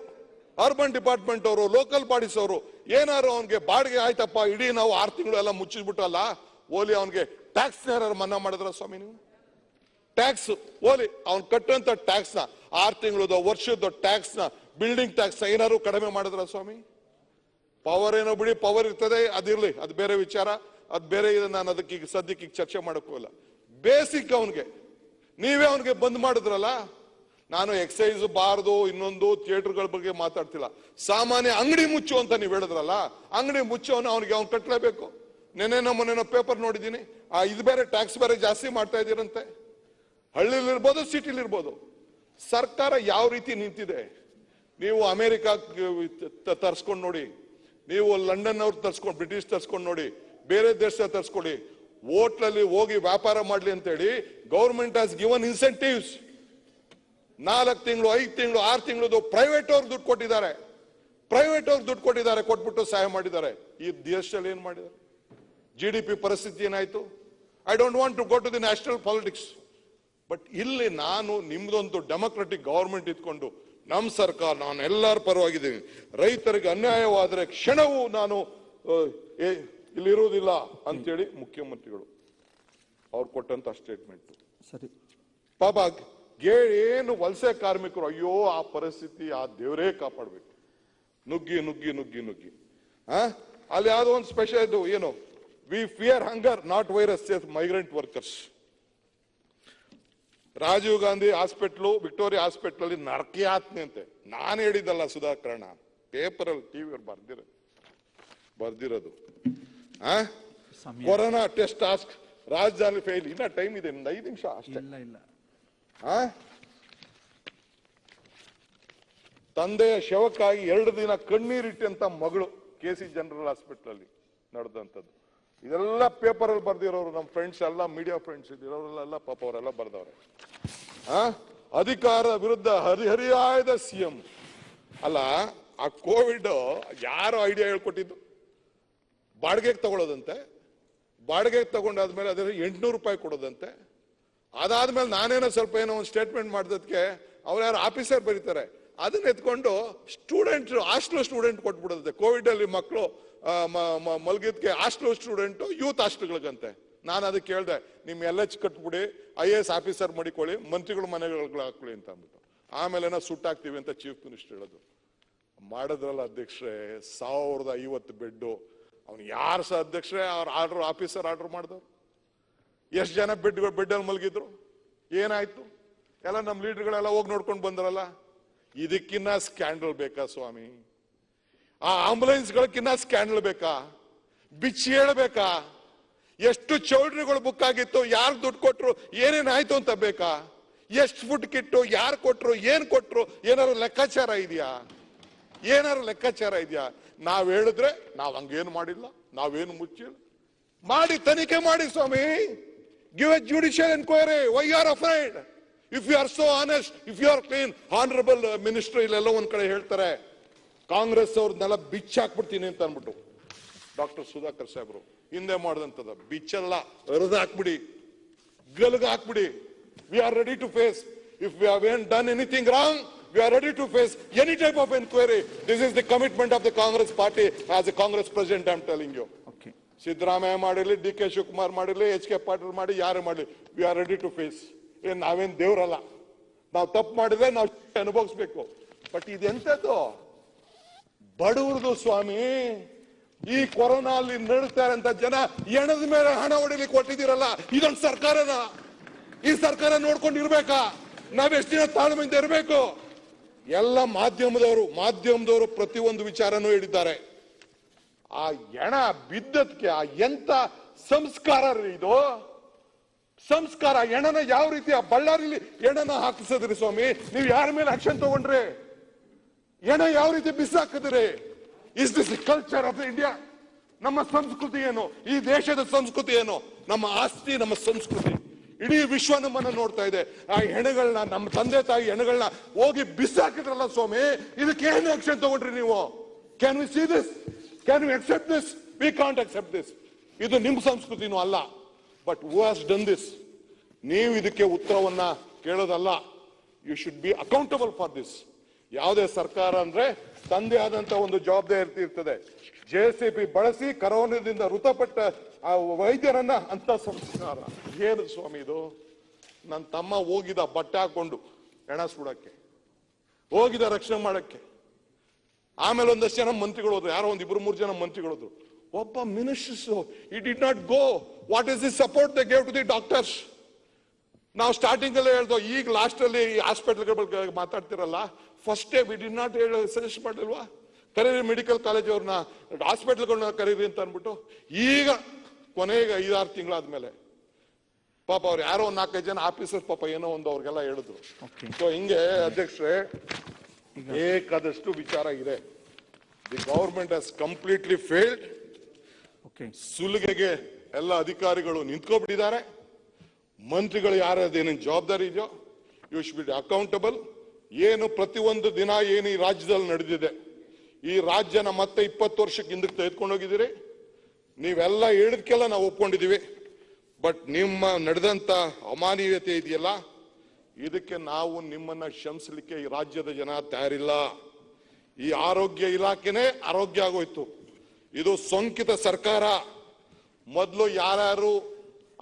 ಅರ್ಬನ್ ಡಿಪಾರ್ಟ್ಮೆಂಟ್ ಅವರು, ಲೋಕಲ್ ಬಾಡೀಸ್ ಅವರು ಏನಾರು ಅವನ್ಗೆ ಬಾಡಿಗೆ ಆಯ್ತಪ್ಪ, ಇಡೀ ನಾವು 6 ತಿಂಗಳು ಎಲ್ಲ ಮುಚ್ಚಿಬಿಟ್ಟಲ್ಲ, ಓಲಿ ಅವನ್ಗೆ ಟ್ಯಾಕ್ಸ್ ಏನಾರು ಮನ್ನಾ ಮಾಡಿದ್ರ ಸ್ವಾಮಿ ನೀವು? ಟ್ಯಾಕ್ಸ್ ಓಲಿ ಅವ್ನು ಕಟ್ಟುವಂತ ಟ್ಯಾಕ್ಸ್ ನ 6 ತಿಂಗಳದ ವರ್ಷದ ಟ್ಯಾಕ್ಸ್ ನ, ಬಿಲ್ಡಿಂಗ್ ಟ್ಯಾಕ್ಸ್ ಏನಾರು ಕಡಿಮೆ ಮಾಡಿದ್ರ ಸ್ವಾಮಿ? ಪವರ್ ಏನೋ ಬಿಡಿ, ಪವರ್ ಇರ್ತದೆ, ಅದಿರ್ಲಿ, ಅದು ಬೇರೆ ವಿಚಾರ, ಅದು ಬೇರೆ ಇದೆ. ನಾನು ಅದಕ್ಕೆ ಈಗ ಸದ್ಯಕ್ಕೆ ಈಗ ಚರ್ಚೆ ಮಾಡಕ್ಕೋಲ್ಲ. ಬೇಸಿಕ್ ಅವನ್ಗೆ ನೀವೇ ಅವನಿಗೆ ಬಂದ್ ಮಾಡಿದ್ರಲ್ಲ. ನಾನು ಎಕ್ಸೈಸ್ ಬಾರ್ದು ಇನ್ನೊಂದು ಥಿಯೇಟರ್ಗಳ ಬಗ್ಗೆ ಮಾತಾಡ್ತಿಲ್ಲ. ಸಾಮಾನ್ಯ ಅಂಗಡಿ ಮುಚ್ಚು ಅಂತ ನೀವು ಹೇಳಿದ್ರಲ್ಲ, ಅಂಗಡಿ ಮುಚ್ಚೋನು ಅವನಿಗೆ ಅವ್ನು ಕಟ್ಟಲೇಬೇಕು. ಮೊನ್ನೆನೋ ಪೇಪರ್ ನೋಡಿದ್ದೀನಿ, ಇದು ಬೇರೆ ಟ್ಯಾಕ್ಸ್ ಬೇರೆ ಜಾಸ್ತಿ ಮಾಡ್ತಾ ಇದೀರಂತೆ. ಹಳ್ಳಿಲಿರ್ಬೋದು, ಸಿಟಿಲಿರ್ಬೋದು. ಸರ್ಕಾರ ಯಾವ ರೀತಿ ನಿಂತಿದೆ? ನೀವು ಅಮೆರಿಕ ತರ್ಸ್ಕೊಂಡು ನೋಡಿ, ನೀವು ಲಂಡನ್ ಅವ್ರು ತರ್ಸ್ಕೊಂಡು, ಬ್ರಿಟಿಷ್ ತರ್ಸ್ಕೊಂಡು ನೋಡಿ, ಬೇರೆ ದೇಶ ತರ್ಸ್ಕೊಡಿ. ಹೋಟ್ಲಲ್ಲಿ ಹೋಗಿ ವ್ಯಾಪಾರ ಮಾಡ್ಲಿ ಅಂತೇಳಿ ಗೌರ್ಮೆಂಟ್ ಹ್ಯಾಸ್ ಗಿವನ್ ಇನ್ಸೆಂಟಿವ್ಸ್. 4 ತಿಂಗಳು, 5 ತಿಂಗಳು, 6 ತಿಂಗಳು ಪ್ರೈವೇಟ್ ಅವ್ರು ದುಡ್ಡು ಕೊಟ್ಟಿದ್ದಾರೆ, ಕೊಟ್ಬಿಟ್ಟು ಸಹಾಯ ಮಾಡಿದ್ದಾರೆ. ಈ ದೇಶದಲ್ಲಿ ಏನ್ ಮಾಡಿದ್ದಾರೆ? GDP ಪರಿಸ್ಥಿತಿ ಏನಾಯ್ತು? I don't want to go to the national politics. But ಇಲ್ಲಿ ನಾನು ನಿಮ್ದೊಂದು ಡೆಮೊಕ್ರೆಟಿಕ್ ಗವರ್ಮೆಂಟ್ ಇಟ್ಕೊಂಡು ನಮ್ಮ ಸರ್ಕಾರ, ನಾನು ಎಲ್ಲರ ಪರವಾಗಿದ್ದೀನಿ. ರೈತರಿಗೆ ಅನ್ಯಾಯವಾದರೆ ಕ್ಷಣವೂ ನಾನು ಇಲ್ಲಿರುವುದಿಲ್ಲ ಅಂತೇಳಿ ಮುಖ್ಯಮಂತ್ರಿಗಳು ಅವ್ರು ಕೊಟ್ಟಂತ ಸ್ಟೇಟ್ಮೆಂಟ್. ಸರಿ, ಪಾಪ ಏನು ವಲಸೆ ಕಾರ್ಮಿಕರು, ಅಯ್ಯೋ ಆ ಪರಿಸ್ಥಿತಿ ಆ ದೇವರೇ ಕಾಪಾಡ್ಬೇಕು. ನುಗ್ಗಿ ಅಲ್ಲಿ ಯಾವ್ದೋ ಒಂದು ಸ್ಪೆಷಲ್ ಇದು ಏನು, we fear hunger not virus migrant workers. Rajiv Gandhi hospital, Victoria hospital ಅಲ್ಲಿ ನರಕಯಾತನೆ ಅಂತೆ. ನಾನು ಹೇಳಿದ್ದಲ್ಲ, ಸುಧಾಕರಣ ಪೇಪರ್ ಅಲ್ಲಿ ಟಿವಿ ಬರ್ದಿರೋದು. ಕೊರೋನಾ ಟೆಸ್ಟ್ ಟಾಸ್ಕ್ ರಾಜಧಾನಿ ಫೇಲ್. ಇನ್ನ ಟೈಮ್ ಇದೆ, 5 ನಿಮಿಷ ಅಷ್ಟೇ. ತಂದೆಯ ಶವಕ್ಕಾಗಿ 2 ದಿನ ಕಣ್ಣೀರಿಟ್ಟಂತ ಮಗಳು KC ಜನರಲ್ ಹಾಸ್ಪಿಟಲ್ ಅಲ್ಲಿ ನಡೆದಂತದ್ದು. ಇದೆಲ್ಲ ಪೇಪರ್ ಅಲ್ಲಿ ಬರ್ದಿರೋರು ನಮ್ಮ ಫ್ರೆಂಡ್ಸ್ ಎಲ್ಲ, ಮೀಡಿಯಾ ಫ್ರೆಂಡ್ಸ್ ಇರೋರೆಲ್ಲ ಪಾಪ ಅವರೆಲ್ಲ ಬರ್ದವ್ರೆ. ಅಧಿಕಾರ ವಿರುದ್ಧ ಹರಿಹರಿಯಾದ CM ಅಲ್ಲ. ಆ ಕೋವಿಡ್ ಯಾರು ಐಡಿಯಾ ಹೇಳ್ಕೊಟ್ಟಿದ್ದು? ಬಾಡಿಗೆಗೆ ತಗೊಳ್ಳೋದಂತೆ. ಬಾಡಿಗೆಗೆ ತಗೊಂಡಾದ್ಮೇಲೆ ಅದ್ರ 800 ರೂಪಾಯಿ ಕೊಡೋದಂತೆ. ಅದಾದ್ಮೇಲೆ ನಾನೇನೋ ಸ್ವಲ್ಪ ಏನೋ ಒಂದು ಸ್ಟೇಟ್ಮೆಂಟ್ ಮಾಡಿದಕ್ಕೆ ಅವ್ರು ಯಾರು ಆಫೀಸರ್ ಬರೀತಾರೆ, ಅದನ್ನ ಎತ್ಕೊಂಡು ಹಾಸ್ಟೆಲ್ ಸ್ಟೂಡೆಂಟ್ ಕೊಟ್ಬಿಡೋದಂತೆ. ಕೋವಿಡ್ ಅಲ್ಲಿ ಮಕ್ಕಳು ಮಲ್ಗಿದ್ಕೆ ಹಾಸ್ಟೆಲ್ ಸ್ಟೂಡೆಂಟ್, ಯೂತ್ ಹಾಸ್ಟೆಲ್ಗಳಿಗಂತೆ. ನಾನು ಅದಕ್ಕೆ ಕೇಳ್ದೆ, ನಿಮ್ LH ಕಟ್ಬಿಡಿ, IAS ಆಫೀಸರ್ ಮಾಡಿಕೊಳ್ಳಿ, ಮಂತ್ರಿಗಳ ಮನೆಗಳು ಹಾಕೊಳ್ಳಿ ಅಂತ ಅಂದ್ಬಿಟ್ಟು. ಆಮೇಲೆ ಸುಟ್ಟಾಕ್ತಿವಿ ಅಂತ ಚೀಫ್ ಮಿನಿಸ್ಟರ್ ಹೇಳೋದು. ಮಾಡಿದ್ರಲ್ಲ ಅಧ್ಯಕ್ಷರೇ, 1050 ಬೆಡ್. ಅವ್ನು ಯಾರು ಸಹ ಅಧ್ಯಕ್ಷರೇ, ಅವ್ರ ಆಫೀಸರ್ ಆರ್ಡರ್ ಮಾಡಿದವ್ರು. ಎಷ್ಟು ಜನ ಬೆಡ್ಡಲ್ಲಿ ಮಲಗಿದ್ರು, ಏನಾಯ್ತು? ಎಲ್ಲ ನಮ್ಮ ಲೀಡರ್ಗಳೆಲ್ಲ ಹೋಗಿ ನೋಡ್ಕೊಂಡು ಬಂದ್ರಲ್ಲ. ಇದಕ್ಕಿನ್ನ ಸ್ಕ್ಯಾಂಡಲ್ ಬೇಕಾ ಸ್ವಾಮಿ? ಆ ಆಂಬುಲೆನ್ಸ್ಗಳಕ್ಕಿನ್ನ ಸ್ಕ್ಯಾಂಡಲ್ ಬೇಕಾ? ಬಿಚ್ಚಿ ಹೇಳಬೇಕಾ? ಎಷ್ಟು ಚೌಲ್ಟ್ರಿಗಳು ಬುಕ್ ಆಗಿತ್ತು, ಯಾರು ದುಡ್ಡು ಕೊಟ್ರು, ಏನೇನಾಯ್ತು ಅಂತ ಬೇಕಾ? ಎಷ್ಟು ಫುಡ್ ಕಿಟ್ಟು, ಯಾರು ಕೊಟ್ರು, ಏನ್ ಕೊಟ್ರು, ಏನಾದ್ರು ಲೆಕ್ಕಾಚಾರ ಇದೆಯಾ? ಏನಾದ್ರು ಲೆಕ್ಕಾಚಾರ ಇದೆಯಾ? ನಾವ್ ಹೇಳಿದ್ರೆ ನಾವ್ ಹಂಗೇನು ಮಾಡಿಲ್ಲ, ನಾವೇನು ಮುಚ್ಚಿಲ್ಲ. ಮಾಡಿ ತನಿಖೆ ಮಾಡಿ ಸ್ವಾಮಿ. Give a judicial enquiry. Why you are afraid? If you are so honest, if you are clean. Honourable minister ಇಲ್ಲೆಲ್ಲ ಒಂದ್ ಕಡೆ ಹೇಳ್ತಾರೆ, ಕಾಂಗ್ರೆಸ್ ಅವ್ರನ್ನೆಲ್ಲ ಬಿಚ್ಚಾಕ್ಬಿಡ್ತೀನಿ ಅಂತ ಅನ್ಬಿಟ್ಟು. ಡಾಕ್ಟರ್ ಸುಧಾಕರ್ ಸಾಹೇಬ್ರು ಹಿಂದೆ ಮಾಡಿದಂತದ ಬಿಚ್ಚಲ್ಲ, ಹರಿದು ಹಾಕ್ಬಿಡಿ, ಗಲ್ಗ ಹಾಕ್ಬಿಡಿ. We are ready to face. If we have done anything wrong, we are ready to face any type of inquiry. This is the commitment of the Congress party. As a Congress president, I am telling you. Okay. Siddaramaiah ಮಾಡಿರ್ಲಿ, D K Shivakumar ಮಾಡಿರ್ಲಿ, H K Patil ಮಾಡಿ, ಯಾರು ಮಾಡಲಿ, we are ready to face. ಏನ್ ನಾವೇನ್ ದೇವ್ರಲ್ಲ, ನಾವು ತಪ್ಪು ಮಾಡಿದ್ರೆ ನಾವು ಅನುಭವಿಸ್ಬೇಕು. ಬಟ್ ಇದೆಂತದ್ದು ಬಡವ್ರದು ಸ್ವಾಮಿ. ಈ ಕೊರೋನಾ ಅಲ್ಲಿ ನಡೀತಾರೆ ಅಂತ ಜನ ಎಣದ ಮೇಲೆ ಹಣ ಹೊಡಿಲಿಕ್ಕೆ ಕೊಟ್ಟಿದ್ದೀರಲ್ಲ, ಇದೊಂದು ಸರ್ಕಾರನ? ಈ ಸರ್ಕಾರ ನೋಡ್ಕೊಂಡು ಇರ್ಬೇಕಾ? ನಾವ್ ಎಷ್ಟು ದಿನ ತಾಳ್ಮೆಯಿಂದ ಇರಬೇಕು? ಎಲ್ಲ ಮಾಧ್ಯಮದವರು ಪ್ರತಿಯೊಂದು ವಿಚಾರನೂ ಹೇಳಿದ್ದಾರೆ. ಆ ಎಣ ಬಿದ್ದದ್ಕೆ ಆ ಎಂತ ಸಂಸ್ಕಾರ ರೀ ಇದು? ಸಂಸ್ಕಾರ ಎಣನ ಯಾವ ರೀತಿ ಆ ಬಳ್ಳಾರಿಲಿ ಎಣನ ಹಾಕಿಸಿದ್ರಿ ಸ್ವಾಮಿ? ನೀವು ಯಾರ ಮೇಲೆ ಆಕ್ಷನ್ ತಗೊಂಡ್ರಿ? ಎಣ ಯಾವ ರೀತಿ ಬಿಸಾಕಿದ್ರಿ? Is this culture of India? ನಮ್ಮ ಸಂಸ್ಕೃತಿ ಏನು? ಈ ದೇಶದ ಸಂಸ್ಕೃತಿ ಏನು? ನಮ್ಮ ಆಸ್ತಿ, ನಮ್ಮ ಸಂಸ್ಕೃತಿ. ಇಡೀ ವಿಶ್ವ ನಮ್ಮನ್ನ ನೋಡ್ತಾ ಇದೆ. ಆ ಹೆಣಗಳನ್ನ, ನಮ್ಮ ತಂದೆ ತಾಯಿ ಹೆಣಗಳನ್ನ ಹೋಗಿ ಬಿಸಾಕಿದ್ರಲ್ಲ ಸ್ವಾಮಿ, ಇದಕ್ಕೆ ಏನು ಆಕ್ಷನ್ ತಗೊಂಡ್ರಿ ನೀವು? Can we see this? Can we accept this? We can't accept this. ಇದು ನಿಮ್ಮ ಸಂಸ್ಕೃತಿನೂ ಅಲ್ಲ. But who has done this? ನೀವು ಇದಕ್ಕೆ ಉತ್ತರವನ್ನ ಕೇಳೋದಲ್ಲ. You should be accountable for this. ಯಾವುದೇ ಸರ್ಕಾರ ಅಂದ್ರೆ ತಂದೆ ಆದಂತ ಒಂದು ಜವಾಬ್ದಾರಿ ಇರ್ತದೆ. JCB ಬಳಸಿ ಕರೋನಾದಿಂದ ಮೃತಪಟ್ಟ ಆ ವೈದ್ಯರನ್ನ ಅಂತ ಸಂಸ್ಕಾರ ಏನು ಸ್ವಾಮಿ ಇದು? ನನ್ನ ತಮ್ಮ ಹೋಗಿದ ಬಟ್ಟೆ ಹಾಕೊಂಡು ಹೆಣ ಸುಡಕ್ಕೆ, ಹೋಗಿದ ರಕ್ಷಣೆ ಮಾಡಕ್ಕೆ. ಆಮೇಲೆ ಒಂದಷ್ಟು ಜನ ಮಂತ್ರಿಗಳು ಹೋದ್ರು, ಯಾರೋ ಒಂದ್ 2-3 ಜನ ಮಂತ್ರಿಗಳು ಹೋದ್ರು. ಒಬ್ಬ ministers he did not go. What is the support they gave to the doctors? ನಾವು ಸ್ಟಾರ್ಟಿಂಗ್ ಅಲ್ಲೇ ಹೇಳ್ದೋ, ಈಗ ಲಾಸ್ಟ್ ಅಲ್ಲಿ ಹಾಸ್ಪಿಟಲ್ ಬಗ್ಗೆ ಮಾತಾಡ್ತಿರಲ್ಲ, first day we did not suggest ಮಾಡಿಲ್ವಾ? ಕರೀರಿ ಮೆಡಿಕಲ್ ಕಾಲೇಜ್ ಅವ್ರನ್ನ, ಹಾಸ್ಪಿಟಲ್ಗಳನ್ನ ಕರೀರಿ ಅಂತ ಅನ್ಬಿಟ್ಟು. ಈಗ ಕೊನೆಗೆ 5-6 ತಿಂಗಳಾದ್ಮೇಲೆ ಪಾಪ ಅವ್ರು ಯಾರೋ 4-5 ಜನ ಆಫೀಸರ್ಸ್ ಪಾಪ ಏನೋ ಒಂದು ಅವ್ರಿಗೆಲ್ಲ ಹೇಳಿದ್ರು. ಸೊ ಹಿಂಗೆ ಅಧ್ಯಕ್ಷರೇ ಬೇಕಾದಷ್ಟು ವಿಚಾರ ಇದೆ. The government has completely failed. ಸುಲಿಗೆಗೆ ಎಲ್ಲ ಅಧಿಕಾರಿಗಳು ನಿಂತ್ಕೊಬಿಟ್ಟಿದ್ದಾರೆ. ಮಂತ್ರಿಗಳು ಯಾರದೇನೇನು ಜವಾಬ್ದಾರಿ ಇದೆಯೋ ಯು ಶುಡ್ ಬಿ ಅಕೌಂಟಬಲ್. ಏನು ಪ್ರತಿಯೊಂದು ದಿನ ಏನು ಈ ರಾಜ್ಯದಲ್ಲಿ ನಡೆದಿದೆ, ಈ ರಾಜ್ಯನ ಮತ್ತೆ 20 ವರ್ಷಕ್ಕೆ ಹಿಂದಕ್ಕೆ ತೆಗೆದುಕೊಂಡು ಹೋಗಿದ್ದೀರಿ. ನೀವೆಲ್ಲ ಹೇಳಿದ್ಕೆಲ್ಲ ನಾವು ಒಪ್ಕೊಂಡಿದೀವಿ. ಬಟ್ ನಿಮ್ಮ ನಡೆದಂತ ಅಮಾನವೀಯತೆ ಇದೆಯಲ್ಲ, ಇದಕ್ಕೆ ನಾವು ನಿಮ್ಮನ್ನ ಕ್ಷಮಿಸಲಿಕ್ಕೆ ಈ ರಾಜ್ಯದ ಜನ ತಯಾರಿಲ್ಲ. ಈ ಆರೋಗ್ಯ ಇಲಾಖೆನೇ ಆರೋಗ್ಯ ಆಗೋಯ್ತು. ಇದು ಸೋಂಕಿತ ಸರ್ಕಾರ. ಮೊದಲು ಯಾರ್ಯಾರು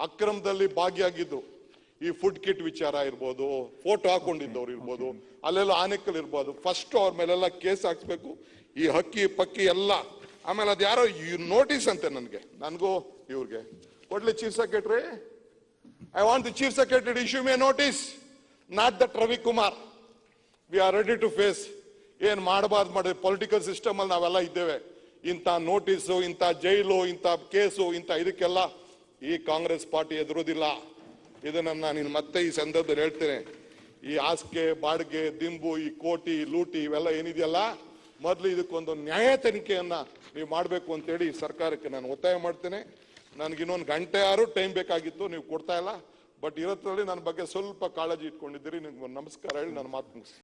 ಅಕ್ರಮದಲ್ಲಿ ಭಾಗಿಯಾಗಿದ್ದು, ಈ ಫುಡ್ ಕಿಟ್ ವಿಚಾರ ಇರ್ಬೋದು, ಫೋಟೋ ಹಾಕೊಂಡಿದ್ದವ್ರು ಇರ್ಬೋದು, ಅಲ್ಲೆಲ್ಲ ಆನೆಕಲ್ ಇರ್ಬೋದು, ಫಸ್ಟ್ ಅವ್ರ ಮೇಲೆಲ್ಲ ಕೇಸ್ ಹಾಕ್ಸ್ಬೇಕು. ಈ ಹಕ್ಕಿ ಪಕ್ಕಿ ಎಲ್ಲ. ಆಮೇಲೆ ಅದ್ ಯಾರೋ ನೋಟಿಸ್ ಅಂತೆ ನನಗೂ ಇವ್ರಿಗೆ ಕೊಡ್ಲಿ. Chief secretary, I want the chief secretary issue me notice, not that Ravikumar. We are ready to face. ಏನ್ ಮಾಡಬಾರ್ದು ಮಾಡಿ ಪೊಲಿಟಿಕಲ್ ಸಿಸ್ಟಮ್ ಅಲ್ಲಿ ನಾವೆಲ್ಲ ಇದ್ದೇವೆ. ಇಂಥ ನೋಟಿಸು, ಇಂಥ ಜೈಲು, ಇಂಥ ಕೇಸು, ಇಂಥ ಇದಕ್ಕೆಲ್ಲ ಈ ಕಾಂಗ್ರೆಸ್ ಪಾರ್ಟಿ ಎದುರುದಿಲ್ಲ. ಇದನ್ನ ನಾನು ಮತ್ತೆ ಈ ಸಂದರ್ಭದಲ್ಲಿ ಹೇಳ್ತೇನೆ. ಈ ಹಾಸಿಗೆ, ಬಾಡಿಗೆ, ದಿಂಬು, ಈ ಕೋಟಿ, ಲೂಟಿ ಇವೆಲ್ಲ ಏನಿದೆಯಲ್ಲ, ಮೊದಲು ಇದಕ್ಕೊಂದು ನ್ಯಾಯ ತನಿಖೆಯನ್ನ ನೀವು ಮಾಡಬೇಕು ಅಂತೇಳಿ ಸರ್ಕಾರಕ್ಕೆ ನಾನು ಒತ್ತಾಯ ಮಾಡ್ತೇನೆ. ನನಗೆ ಇನ್ನೊಂದು ಗಂಟೆ ಟೈಮ್ ಬೇಕಾಗಿತ್ತು, ನೀವು ಕೊಡ್ತಾ ಇಲ್ಲ. ಬಟ್ ಇರತ್ತಲ್ಲಿ ನನ್ನ ಬಗ್ಗೆ ಸ್ವಲ್ಪ ಕಾಳಜಿ ಇಟ್ಕೊಂಡಿದ್ದೀರಿ. ನಿಮ್ಗೆ ನಮಸ್ಕಾರ ಹೇಳಿ ನನ್ನ ಮಾತು ಮುಗಿಸಿ.